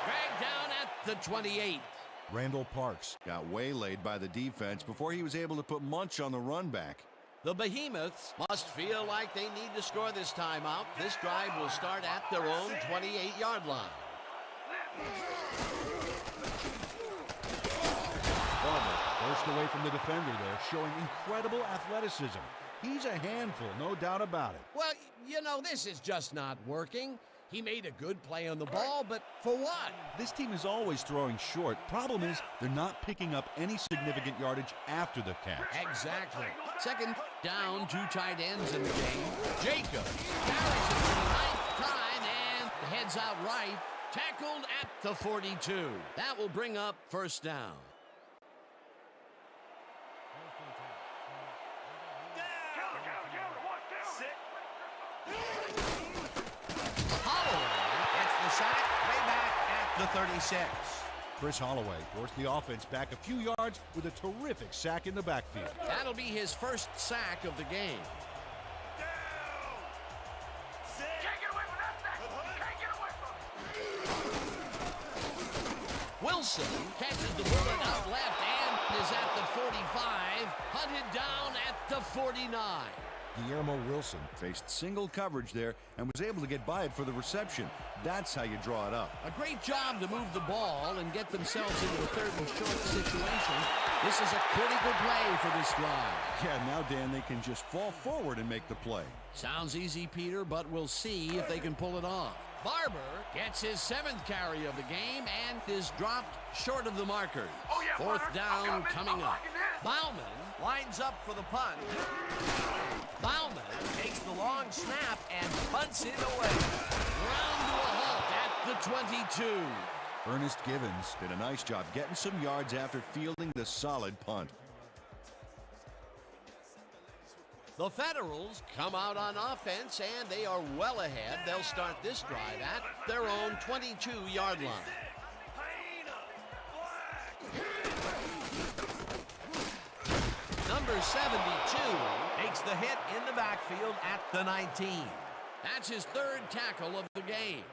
Dragged down at the 28. Randall Parks got waylaid by the defense before he was able to put Munch on the run back. The Behemoths must feel like they need to score this timeout. This drive will start at their own 28-yard line. Burst away from the defender there, showing incredible athleticism. He's a handful, no doubt about it. Well, you know, this is just not working. He made a good play on the ball, but for what? This team is always throwing short. Problem is, they're not picking up any significant yardage after the catch. Exactly. Second down, 2 tight ends in the game. Jacobs carries it for the 9th time and heads out right. Tackled at the 42. That will bring up first down. Sack way back at the 36. Chris Holloway forced the offense back a few yards with a terrific sack in the backfield. That'll be his first sack of the game. Down. Sit. Can't get away from that sack. Can't get away from it. Wilson catches the bullet out left and is at the 45, hunted down at the 49. Guillermo Wilson Faced single coverage there and was able to get by it for the reception. That's how you draw it up. A great job to move the ball and get themselves into a third and short situation. This is a critical play for this drive. Yeah, now, Dan, they can just fall forward and make the play. Sounds easy, Peter, but we'll see if they can pull it off. Barber gets his 7th carry of the game and is dropped short of the markers. Fourth down coming up. Bauman lines up for the punt. Bauman takes the long snap and punts it away. Round to a halt at the 22. Ernest Givens did a nice job getting some yards after fielding the solid punt. The Federals come out on offense, and they are well ahead. They'll start this drive at their own 22-yard line. Number 72 takes the hit in the backfield at the 19. That's his 3rd tackle of the game.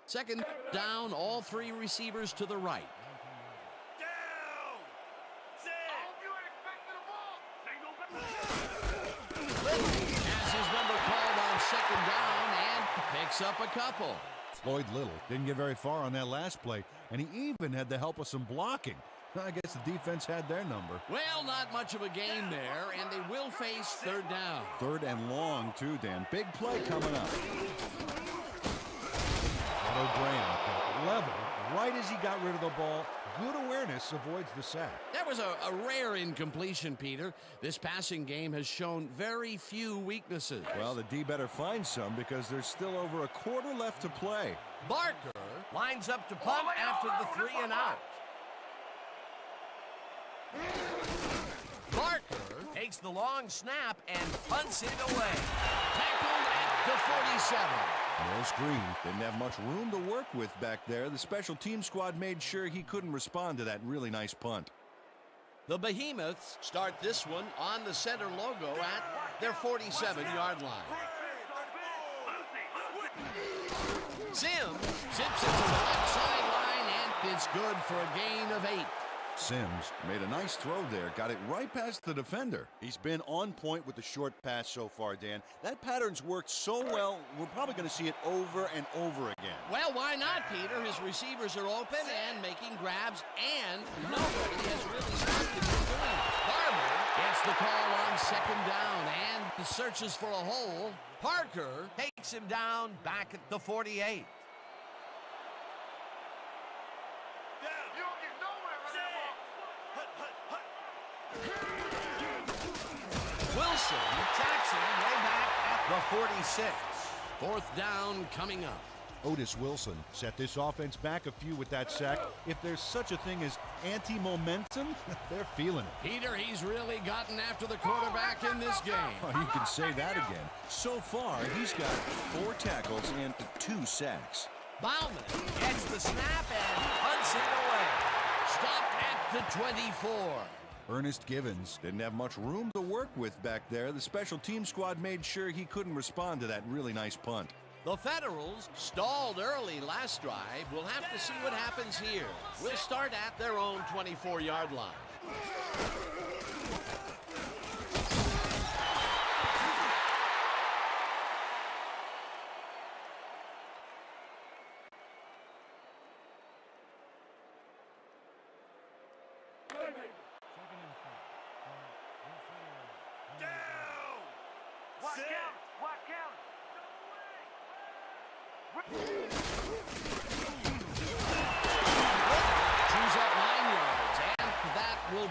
Second down, all 3 receivers to the right. Down. Sit. Little has his number called on 2nd down and picks up a couple. Floyd Little didn't get very far on that last play, and he even had the help of some blocking. I guess the defense had their number. Well, not much of a gain there, and they will face 3rd down. 3rd and long, too, Dan. Big play coming up. Otto Graham got level right as he got rid of the ball. Good awareness avoids the sack. That was a rare incompletion, Peter. This passing game has shown very few weaknesses. Well, the D better find some because there's still over a quarter left to play. Barker lines up to punt after the 3 and out. Barker takes the long snap and punts it away. Tackled at the 47. Morris Green didn't have much room to work with back there. The special team squad made sure he couldn't respond to that really nice punt. The Behemoths start this one on the center logo at their 47-yard line. Sims zips it to the left sideline, and it's good for a gain of 8. Sims made a nice throw there, got it right past the defender. He's been on point with the short pass so far, Dan. That pattern's worked so well, we're probably going to see it over and over again. Well, why not, Peter? His receivers are open and making grabs, and nobody has really stopped him from doing it. Barber gets the call on 2nd down and searches for a hole. Parker takes him down back at the 48. Wilson tacks him way back at the 46. 4th down coming up. Otis Wilson set this offense back a few with that sack. If there's such a thing as anti-momentum, they're feeling it. Peter, he's really gotten after the quarterback in this game. Oh, you can say that again. So far, he's got 4 tackles and 2 sacks. Bauman gets the snap and punts it away. Stopped at the 24. Ernest Givens didn't have much room to work with back there. The special team squad made sure he couldn't respond to that really nice punt. The Federals stalled early last drive. We'll have to see what happens here. We'll start at their own 24-yard line.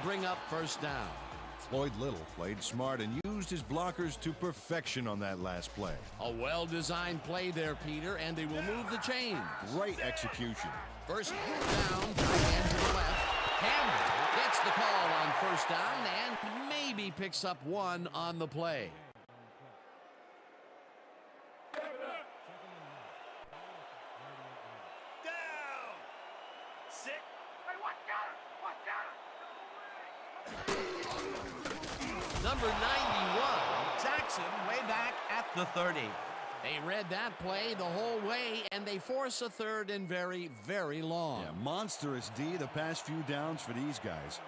Bring up 1st down. Floyd Little played smart and used his blockers to perfection on that last play. A well-designed play there, Peter, and they will move the chains. Great execution. 1st down, and to the left. Campbell gets the call on 1st down and maybe picks up 1 on the play. Sit. Number 91, Jackson, way back at the 30. They read that play the whole way, and they force a third and very, very long. Yeah, monstrous D the past few downs for these guys.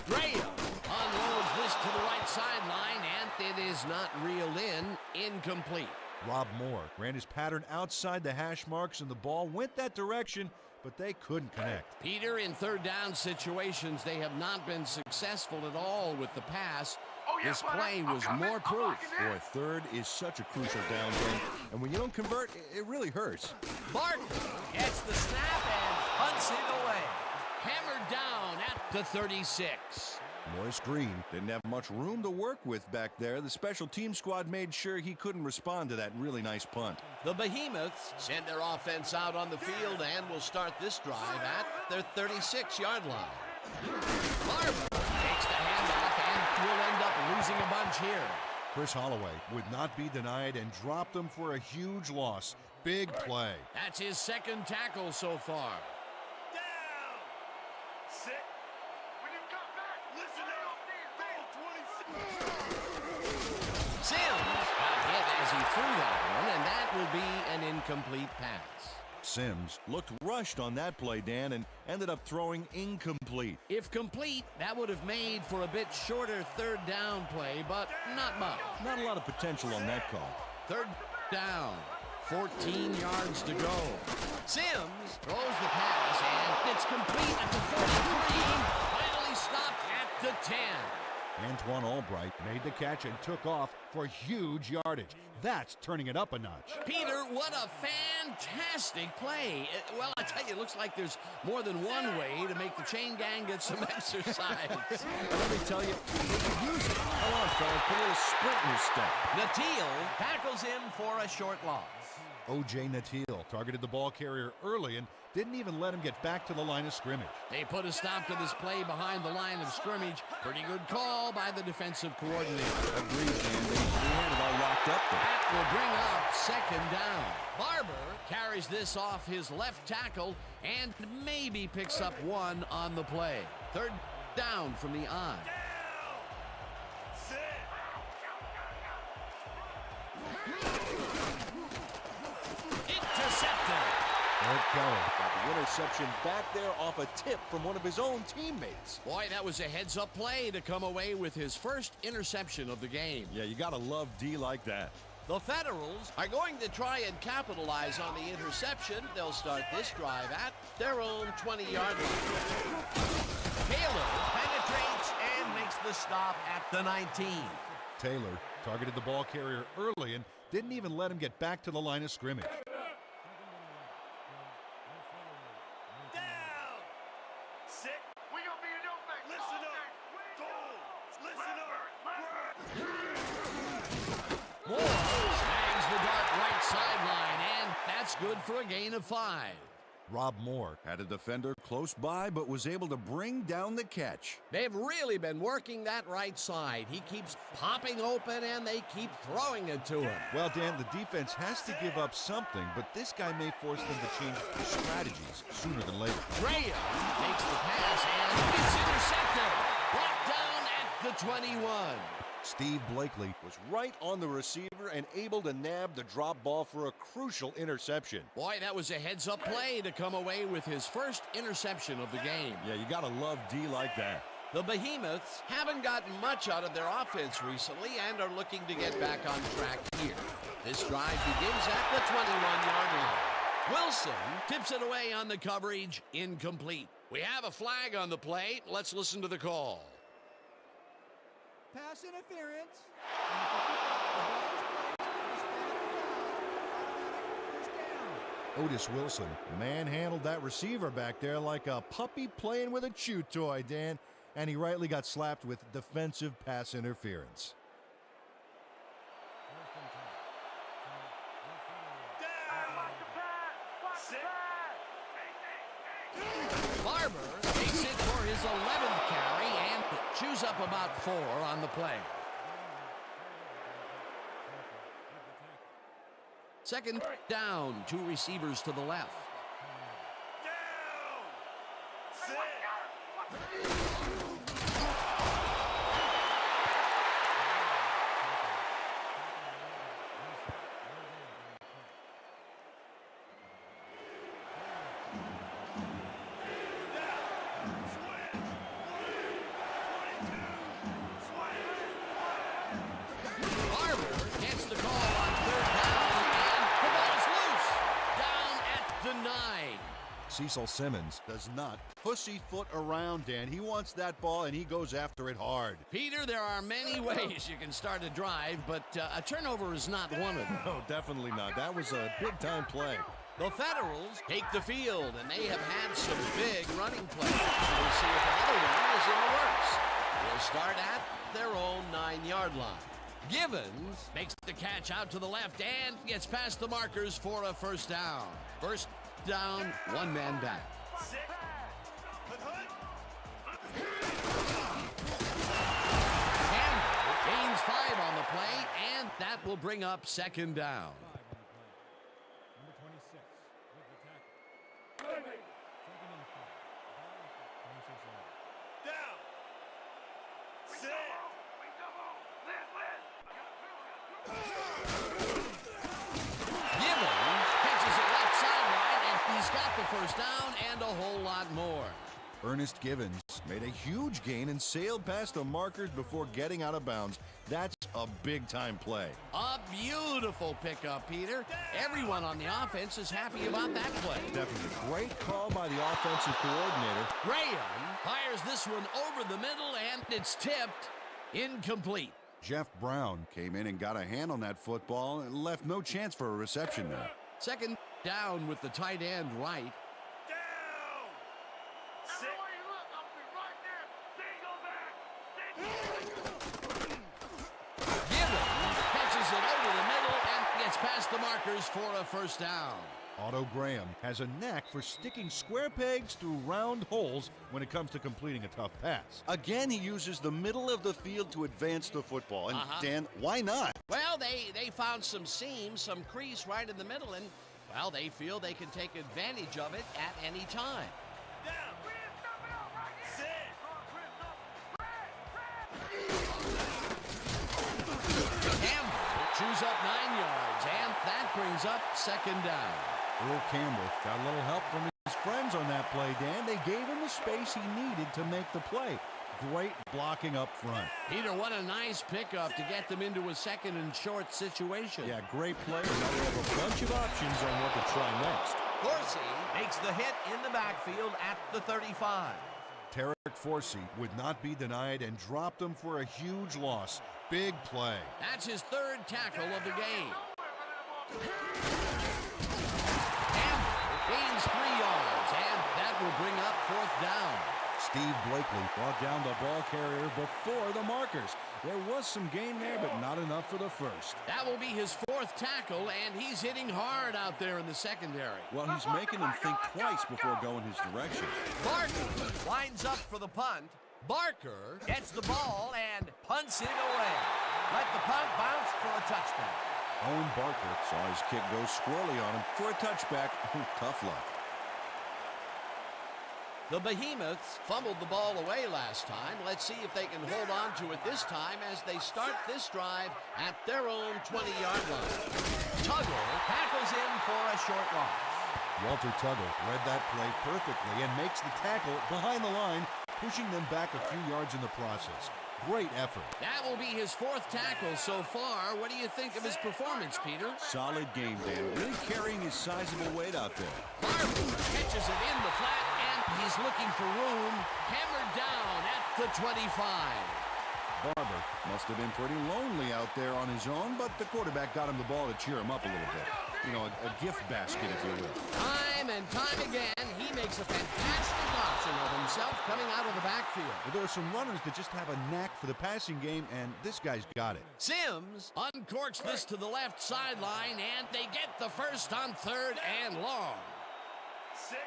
Graham unloads this to the right sideline, and it is not reeled in. Incomplete. Rob Moore ran his pattern outside the hash marks, and the ball went that direction, but they couldn't connect. Peter, in third down situations, they have not been successful at all with the pass. This play was more proof. Boy, third is such a crucial down game, and when you don't convert, it really hurts. Barton gets the snap and punts it away. Hammered down at the 36. Morris Green didn't have much room to work with back there. The special team squad made sure he couldn't respond to that really nice punt. The Behemoths send their offense out on the field and will start this drive at their 36-yard line. Barber takes the handoff and will end up losing a bunch here. Chris Holloway would not be denied and dropped them for a huge loss. Big play. That's his second tackle so far. Down. Sit. Listen up. Goal 26. Sims got hit as he threw that one, and that will be an incomplete pass. Sims looked rushed on that play, Dan, and ended up throwing incomplete. If complete, that would have made for a bit shorter third down play, but not much. Not a lot of potential on that call. Third down, 14 yards to go. Sims throws the pass, and it's complete at the 43. Finally stopped at the 10. Antoine Albright made the catch and took off for huge yardage. That's turning it up a notch. Peter, what a fantastic play. Well, I tell you, it looks like there's more than one way to make the chain gang get some exercise. Let me tell you, they could use it. Come on, fellas, put a little sprint in your step. Natil tackles him for a short loss. O.J. Natil targeted the ball carrier early and didn't even let him get back to the line of scrimmage. They put a stop to this play behind the line of scrimmage. Pretty good call by the defensive coordinator. Agreed, Dan. They had it all locked up there. That will bring up second down. Barber carries this off his left tackle and maybe picks up one on the play. Third down from the eye. Sit. Intercepted. Eric Keller Got the interception back there off a tip from one of his own teammates. Boy, that was a heads-up play to come away with his first interception of the game. Yeah, you gotta love D like that. The Federals are going to try and capitalize on the interception. They'll start this drive at their own 20-yard line. Taylor penetrates and makes the stop at the 19. Taylor targeted the ball carrier early and didn't even let him get back to the line of scrimmage. Down. Sit. We gonna be in open. Listen up. Goal. Listen up. Moore snags the dark right sideline, and that's good for a gain of 5. Rob Moore Had a defender close by, but was able to bring down the catch. They've really been working that right side. He keeps popping open, and they keep throwing it to him. Well, Dan, the defense has to give up something, but this guy may force them to change strategies sooner than later. Graham takes the pass, and it's intercepted. Brought down at the 21. Steve Blakely Was right on the receiver and able to nab the drop ball for a crucial interception. Boy, that was a heads-up play to come away with his first interception of the game. Yeah, you gotta love D like that. The Behemoths haven't gotten much out of their offense recently and are looking to get back on track here. This drive begins at the 21-yard line. Wilson tips it away on the coverage, incomplete. We have a flag on the play. Let's listen to the call. Pass interference. Otis Wilson manhandled that receiver back there like a puppy playing with a chew toy, Dan, and he rightly got slapped with defensive pass interference. Barber takes it for his 11th carry and chews up about 4 on the play. Second down, 2 receivers to the left. Down. Sit. Barber gets the call on 3rd down, and the ball's loose. Down at the 9. Cecil Simmons does not pussyfoot around, Dan. He wants that ball, and he goes after it hard. Peter, there are many ways you can start a drive, but a turnover is not one of them. No, definitely not. That was a big-time play. The Federals take the field, and they have had some big running plays. We'll see if another one is in the works. They'll start at their own 9-yard line. Givens makes the catch out to the left and gets past the markers for a 1st down. 1st down, 1 man back. Sit. Campbell gains 5 on the play, and that will bring up 2nd down. Number 26 with the tackle. 2nd and 5. 26 yards. Down. Sit. Givens catches it left sideline, and he's got the 1st down and a whole lot more. Ernest Givens made a huge gain and sailed past the markers before getting out of bounds. That's a big-time play. A beautiful pickup, Peter. Everyone on the offense is happy about that play. Definitely great call by the offensive coordinator. Graham fires this one over the middle, and it's tipped incomplete. Jeff Brown came in and got a hand on that football and left no chance for a reception there. 2nd down with the tight end right. Down. Sit. Givens catches it over the middle and gets past the markers for a 1st down. Otto Graham has a knack for sticking square pegs through round holes when it comes to completing a tough pass. Again, he uses the middle of the field to advance the football. And Dan, why not? Well, they found some seams, some crease right in the middle, and, well, they feel they can take advantage of it at any time. Down. Sit. Campbell chews up 9 yards, and that brings up 2nd down. Earl Campbell got a little help from his friends on that play, Dan. They gave him the space he needed to make the play. Great blocking up front. Peter, what a nice pickup to get them into a 2nd and short situation. Yeah, great play. Now they have a bunch of options on what to try next. Forsey makes the hit in the backfield at the 35. Tarek Forsey would not be denied and dropped him for a huge loss. Big play. That's his 3rd tackle of the game. Gains 3 yards, and that will bring up 4th down. Steve Blakely brought down the ball carrier before the markers. There was some gain there, but not enough for the 1st. That will be his 4th tackle, and he's hitting hard out there in the secondary. Well, he's making them think twice before going his direction. Barker lines up for the punt. Barker gets the ball and punts it away. Let the punt bounce for a touchback. Owen Barker saw his kick go squirrely on him for a touchback. Tough luck. The Behemoths fumbled the ball away last time. Let's see if they can hold on to it this time as they start this drive at their own 20-yard line. Tuggle tackles in for a short loss. Walter Tuggle read that play perfectly and makes the tackle behind the line, pushing them back a few yards in the process. Great effort. That will be his 4th tackle so far. What do you think of his performance, Peter? Solid game, Dan. Really carrying his sizable weight out there. Barber catches it in the flat, and he's looking for room. Hammered down at the 25. Barber must have been pretty lonely out there on his own, but the quarterback got him the ball to cheer him up a little bit. You know, a gift basket, if you will. Time and time again, he makes a fantastic option of himself coming out of the backfield. Well, there are some runners that just have a knack for the passing game, and this guy's got it. Sims uncorks this to the left sideline, and they get the 1st on 3rd and long. Sit.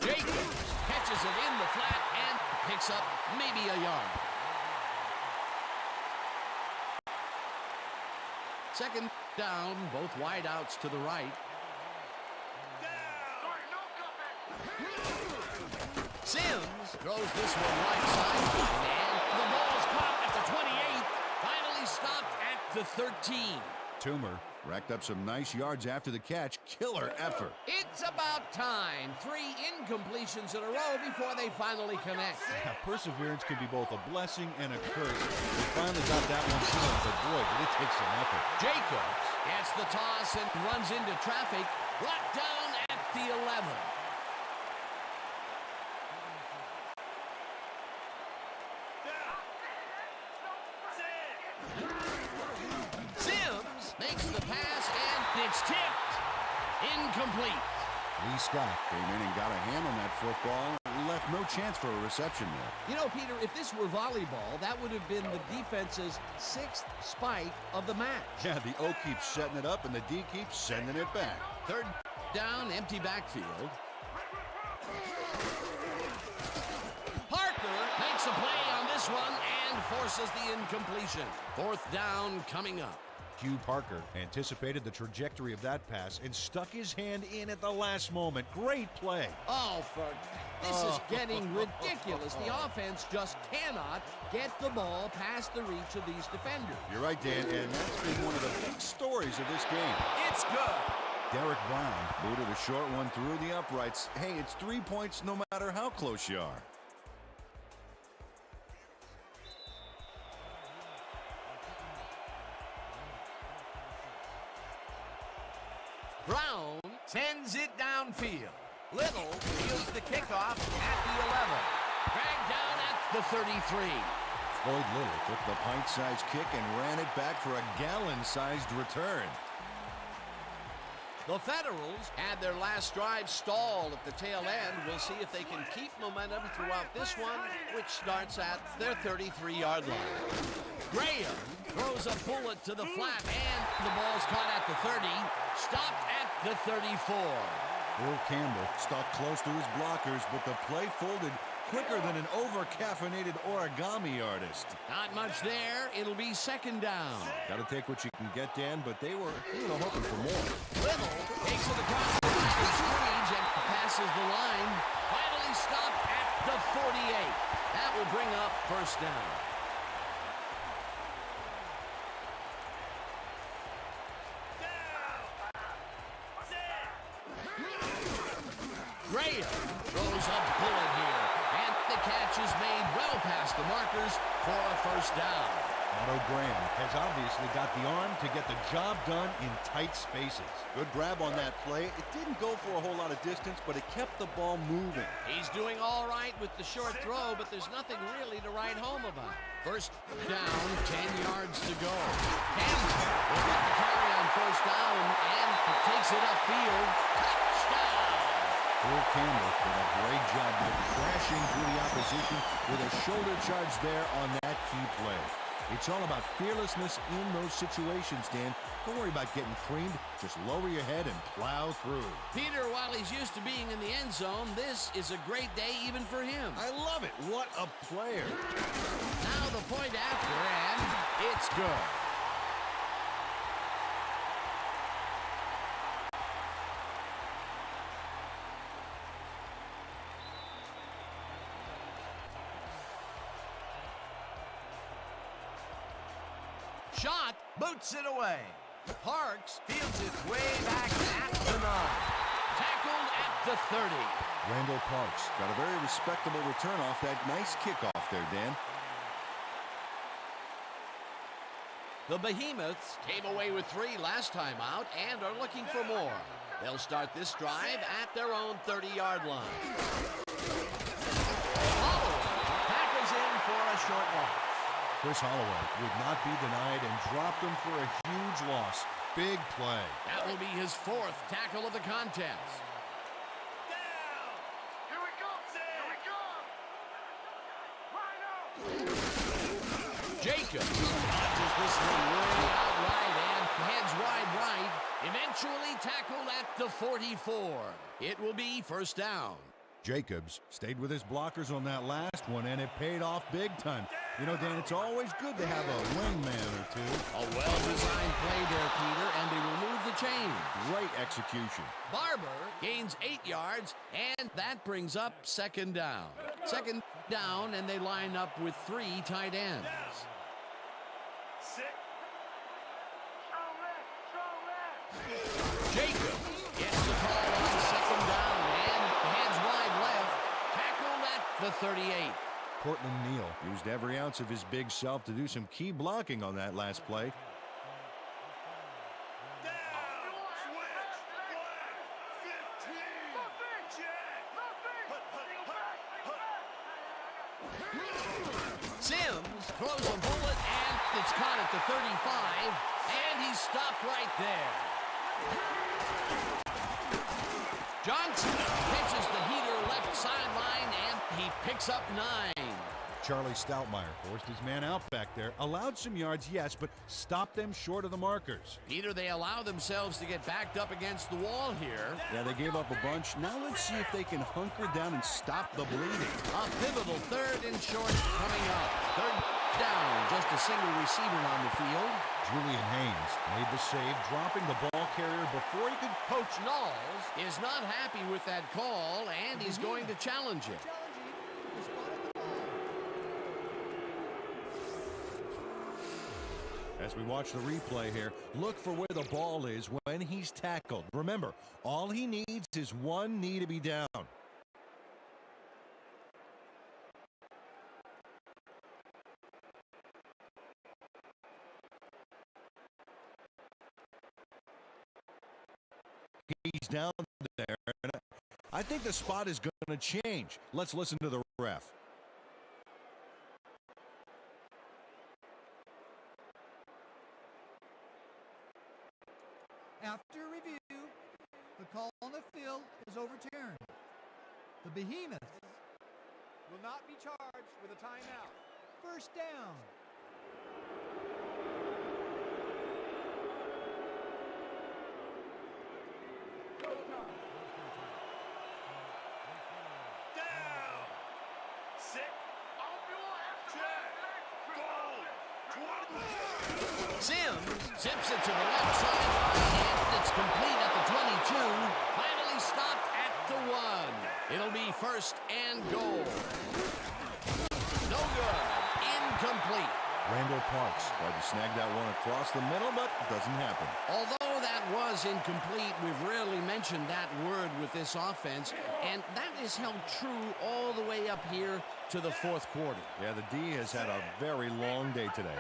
Jacobs catches it in the flat and picks up maybe a yard. Second down, both wideouts to the right. Sims throws this one right side, and the ball's caught at the 28, finally stopped at the 13. Toomer racked up some nice yards after the catch. Killer effort. It's about time. 3 incompletions in a row before they finally connect. Yeah, perseverance can be both a blessing and a curse. They finally got that one going, but boy, did it take some effort. Jacobs gets the toss and runs into traffic, brought down at the 11. Sims makes the pass, and it's tipped. Incomplete. Lee Scott Came in and got a hand on that football. Left no chance for a reception there. You know, Peter, if this were volleyball, that would have been the defense's 6th spike of the match. Yeah, the O keeps setting it up, and the D keeps sending it back. Third down, empty backfield. Parker makes a play on this one and forces the incompletion. 4th down coming up. Hugh Parker anticipated the trajectory of that pass and stuck his hand in at the last moment. Great play. Oh, this is getting ridiculous. The offense just cannot get the ball past the reach of these defenders. You're right, Dan, and that's been one of the big stories of this game. It's good. Derek Brown. Booted a short one through the uprights. Hey, it's 3 points no matter how close you are. Brown sends it downfield. Little fields the kickoff at the 11. Dragged down at the 33. Floyd Little took the pint-sized kick and ran it back for a gallon-sized return. The Federals had their last drive stalled at the tail end. We'll see if they can keep momentum throughout this one, which starts at their 33-yard line. Graham throws a bullet to the flat, and the ball's caught at the 30, stopped at the 34. Earl Campbell stuck close to his blockers, but the play folded quicker than an over-caffeinated origami artist. Not much there. It'll be 2nd down. Got to take what you can get, Dan, but they were hoping for more. Little takes it across the stage and passes the line. Finally stopped at the 48. That will bring up 1st down. Graham throws a bullet here, and the catch is made well past the markers for a 1st down. Otto Graham has obviously got the arm to get the job done in tight spaces. Good grab on that play. It didn't go for a whole lot of distance, but it kept the ball moving. He's doing all right with the short throw, but there's nothing really to write home about. 1st down, 10 yards to go. Campbell will get the carry on 1st down and takes it upfield. Touchdown! Earl Campbell did a great job of crashing through the opposition with a shoulder charge there on that key play. It's all about fearlessness in those situations, Dan. Don't worry about getting creamed. Just lower your head and plow through. Peter, while he's used to being in the end zone, this is a great day even for him. I love it. What a player. Now the point after, and it's good. Shot, boots it away. Parks fields it way back at the 9. Tackled at the 30. Randall Parks got a very respectable return off that nice kickoff there, Dan. The Behemoths came away with 3 last time out and are looking for more. They'll start this drive at their own 30-yard line. Holloway tackles in for a short loss. Chris Holloway would not be denied and dropped him for a huge loss. Big play. That will be his 4th tackle of the contest. Here we go, Here we go! Jacobs dodges this one way out right and heads wide right. Eventually tackled at the 44. It will be 1st down. Jacobs stayed with his blockers on that last one, and it paid off big time. You know, Dan, it's always good to have a wingman or two. A well-designed play there, execution. Barber gains 8 yards, and that brings up second down. Second down, and they line up with 3 tight ends. Jacobs gets the call on second down and heads wide left. Tackled at the 38. Cortland Neal used every ounce of his big self to do some key blocking on that last play. Sims throws a bullet, and it's caught at the 35, and he's stopped right there. Johnson pitches the heater left sideline, and he picks up 9. Charlie Stoutmeyer forced his man out back there, allowed some yards, yes, but stopped them short of the markers. Peter, they allow themselves to get backed up against the wall here. Yeah, they gave up a bunch. Now let's see if they can hunker down and stop the bleeding. A pivotal third and short coming up. Third down, just a single receiver on the field. Julian Haynes made the save, dropping the ball carrier before he could. Coach Knowles is not happy with that call, and he's going to challenge it. As we watch the replay here, look for where the ball is when he's tackled. Remember, all he needs is one knee to be down. He's down there. I think the spot is going to change. Let's listen to the ref. After review, the call on the field is overturned. The Behemoths will not be charged with a timeout. First down. Down. 6. Sims zips it to the left side, and it's complete at the 22. Finally stopped at the 1. It'll be first and goal. No good. Incomplete. Randall Parks tried to snag that one across the middle, but it doesn't happen. Although that was incomplete, we've rarely mentioned that word with this offense, and that is held true all the way up here to the fourth quarter. Yeah, the D has had a very long day today.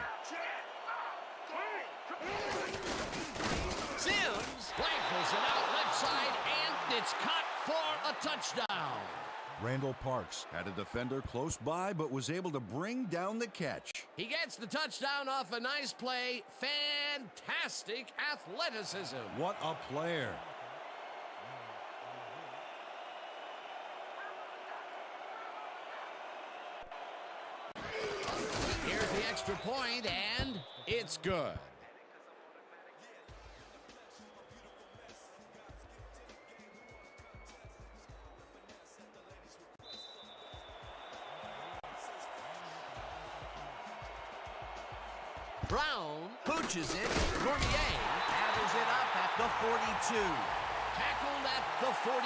Sims rifles it out left side, and it's caught for a touchdown. Randall Parks had a defender close by, but was able to bring down the catch. He gets the touchdown off a nice play. Fantastic athleticism. What a player. Here's the extra point, and it's good. Brown pooches it. Cormier gathers it up at the 42. Tackled at the 41.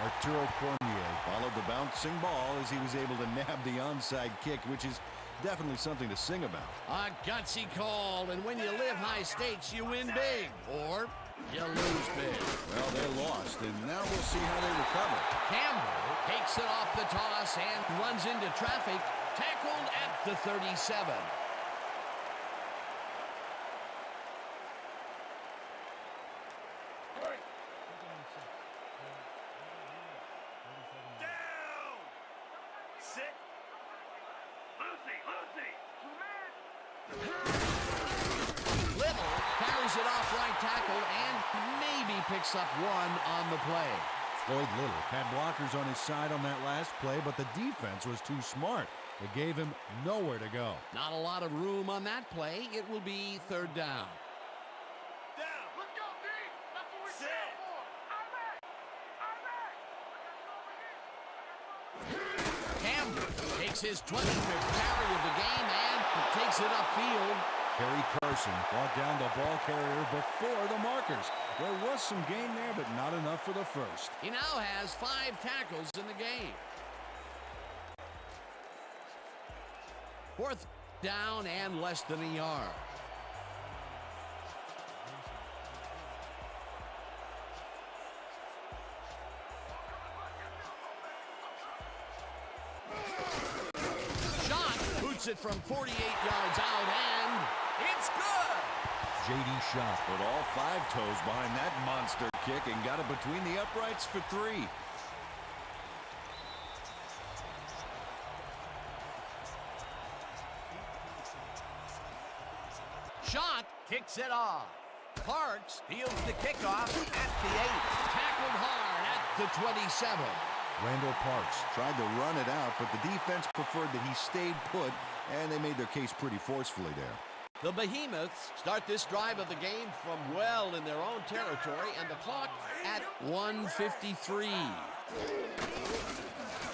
Arturo Cormier followed the bouncing ball as he was able to nab the onside kick, which is definitely something to sing about. A gutsy call, and when you live high stakes, you win big, or you lose big. Well, they lost, and now we'll see how they recover. Campbell takes it off the toss and runs into traffic. Tackled at the 37. Little carries it off right tackle and maybe picks up 1 on the play. Floyd Little had blockers on his side on that last play, but the defense was too smart. It gave him nowhere to go. Not a lot of room on that play. It will be third down. Let's go, D. That's what we're for. Campbell takes his 25th carry of the game and takes it upfield. Harry Carson brought down the ball carrier before the markers. There was some gain there, but not enough for the first. He now has 5 tackles in the game. 4th down and less than a yard. Boots it from 48 yards out, and it's good. J.D. Shot put all 5 toes behind that monster kick and got it between the uprights for 3. Shot kicks it off. Parks fields the kickoff at the 8. Tackled hard at the 27. Randall Parks tried to run it out, but the defense preferred that he stayed put, and they made their case pretty forcefully there. The Behemoths start this drive of the game from well in their own territory, and the clock at 1:53.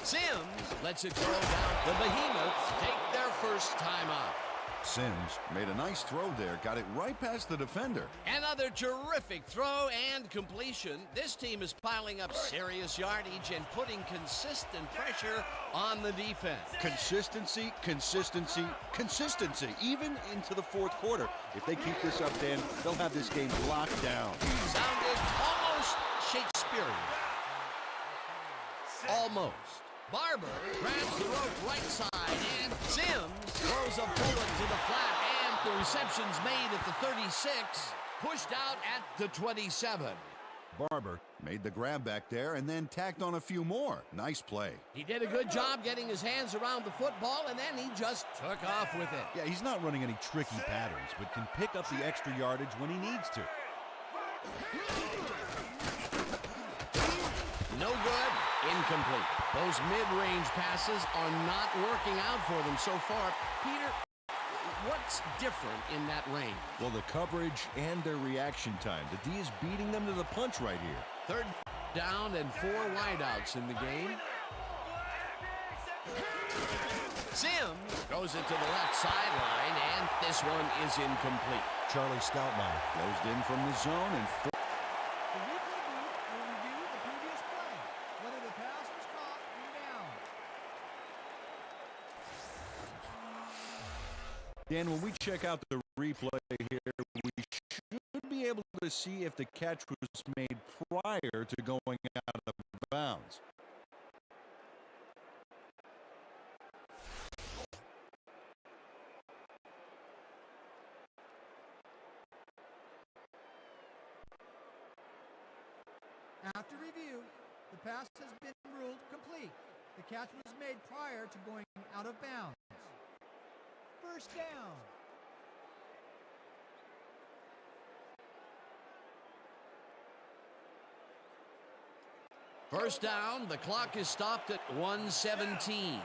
Sims lets it go down. The Behemoths take their first timeout. Sims made a nice throw there, got it right past the defender. Another terrific throw and completion. This team is piling up serious yardage and putting consistent pressure on the defense. Consistency, consistency, consistency, even into the 4th quarter. If they keep this up, Dan, they'll have this game locked down. Sounded almost Shakespearean. Almost. Barber grabs the rope right side, and Sims throws a bullet to the flat, and the reception's made at the 36, pushed out at the 27. Barber made the grab back there and then tacked on a few more. Nice play. He did a good job getting his hands around the football, and then he just took off with it. Yeah, he's not running any tricky patterns, but can pick up the extra yardage when he needs to. No good. Incomplete. Those mid-range passes are not working out for them so far. Peter, what's different in that range? Well, the coverage and their reaction time. The D is beating them to the punch right here. 3rd down and 4 wideouts in the game. Sims goes it to the left sideline, and this one is incomplete. Charlie Stoutmire Closed in from the zone and The replay booth will review the previous play, whether the pass was caught or down. Dan, when we check out the replay here, we should be able to see if the catch was made prior to going out of bounds. After review, the pass has been ruled complete. The catch was made prior to going out of bounds. First down. First down, the clock is stopped at 1:17.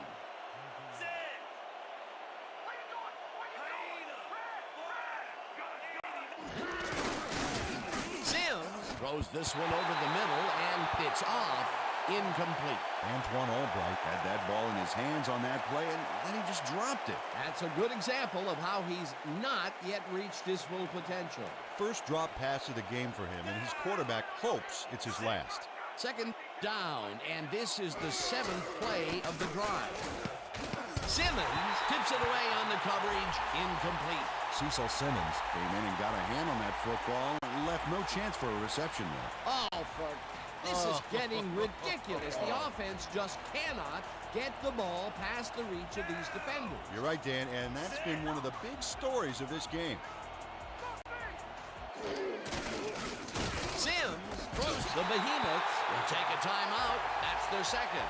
Throws this one over the middle, and it's off. Incomplete. Antoine Albright had that ball in his hands on that play, and then he just dropped it. That's a good example of how he's not yet reached his full potential. First drop pass of the game for him, and his quarterback hopes it's his last. 2nd down, and this is the 7th play of the drive. Simmons tips it away on the coverage. Incomplete. Cecil Simmons Came in and got a hand on that football and left no chance for a reception there. Oh, this is getting ridiculous. The offense just cannot get the ball past the reach of these defenders. You're right, Dan, and that's been one of the big stories of this game. Sims throws. The Behemoths will take a timeout. That's their 2nd.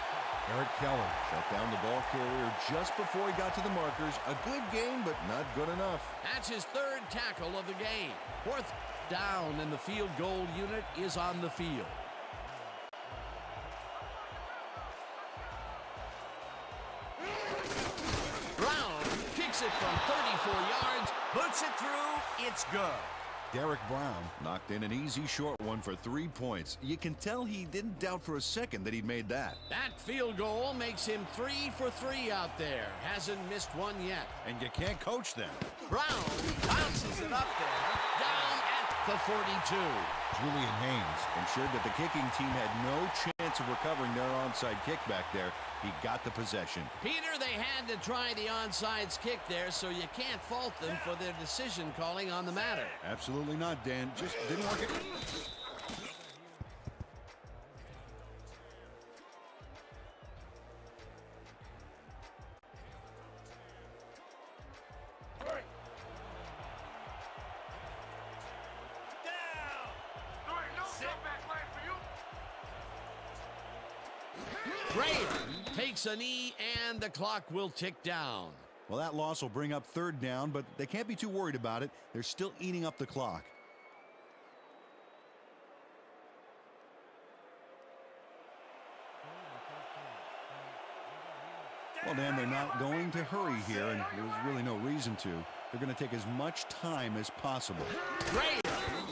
Eric Keller Shut down the ball carrier just before he got to the markers. A good game, but not good enough. That's his 3rd tackle of the game. 4th down, and the field goal unit is on the field. Brown kicks it from 34 yards, puts it through. It's good. Derek Brown. Knocked in an easy short one for 3 points. You can tell he didn't doubt for a second that he'd made that. That field goal makes him 3 for 3 out there. Hasn't missed one yet. And you can't coach them. Brown bounces it up there, down at the 42. Julian Haynes Ensured that the kicking team had no chance of recovering their onside kick back there. He got the possession. Peter, they had to try the onside kick there, so you can't fault them for their decision calling on the matter. Absolutely not, Dan. Just didn't work it. Graham takes a knee, and the clock will tick down. Well, that loss will bring up 3rd down, but they can't be too worried about it. They're still eating up the clock. Well, Dan, they're not going to hurry here, and there's really no reason to. They're going to take as much time as possible. Graham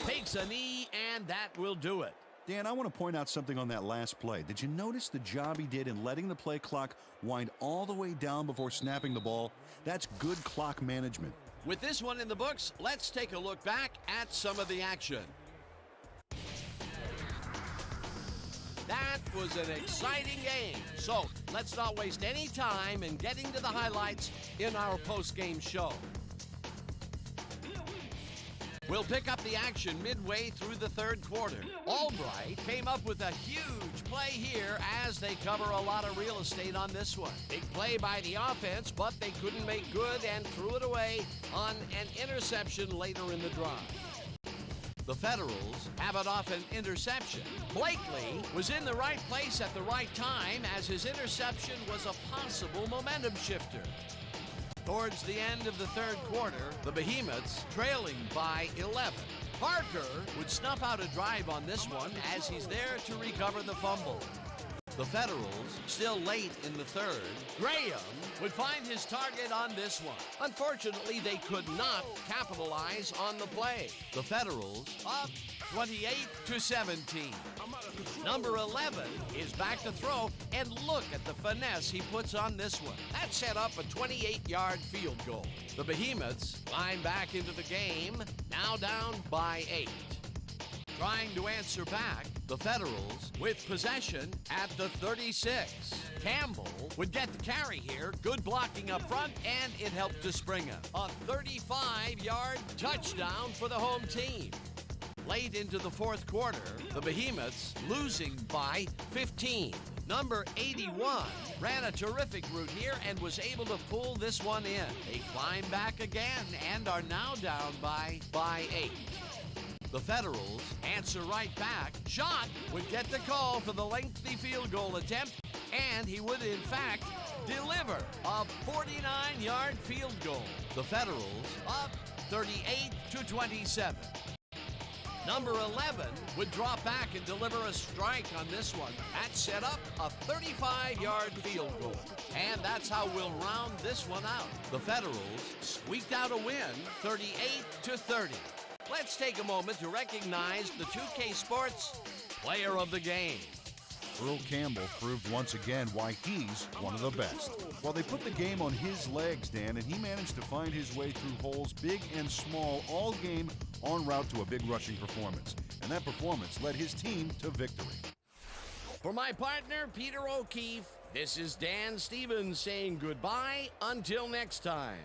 takes a knee, and that will do it. Dan, I want to point out something on that last play. Did you notice the job he did in letting the play clock wind all the way down before snapping the ball? That's good clock management. With this one in the books, let's take a look back at some of the action. That was an exciting game. So let's not waste any time in getting to the highlights in our post-game show. We'll pick up the action midway through the 3rd quarter. Albright came up with a huge play here as they cover a lot of real estate on this one. Big play by the offense, but they couldn't make good and threw it away on an interception later in the drive. The Federals have it off an interception. Blakely was in the right place at the right time as his interception was a possible momentum shifter. Towards the end of the 3rd quarter, the Behemoths trailing by 11. Parker would snuff out a drive on this one as he's there to recover the fumble. The Federals still late in the 3rd. Graham would find his target on this one. Unfortunately, they could not capitalize on the play. The Federals up 28-17. Number 11 is back to throw, and look at the finesse he puts on this one. That set up a 28-yard field goal. The Behemoths climb back into the game, now down by 8. Trying to answer back, the Federals with possession at the 36. Campbell would get the carry here. Good blocking up front, and it helped to spring him. A 35-yard touchdown for the home team. Late into the 4th quarter, the Behemoths losing by 15. Number 81 ran a terrific route here and was able to pull this one in. They climb back again and are now down by 8. The Federals answer right back. Schott would get the call for the lengthy field goal attempt, and he would in fact deliver a 49-yard field goal. The Federals up 38-27. Number 11 would drop back and deliver a strike on this one. That set up a 35-yard field goal. And that's how we'll round this one out. The Federals squeaked out a win, 38-30. Let's take a moment to recognize the 2K Sports Player of the Game. Earl Campbell proved once again why he's one of the best. Well, they put the game on his legs, Dan, and he managed to find his way through holes big and small all game en route to a big rushing performance. And that performance led his team to victory. For my partner, Peter O'Keefe, this is Dan Stevens saying goodbye until next time.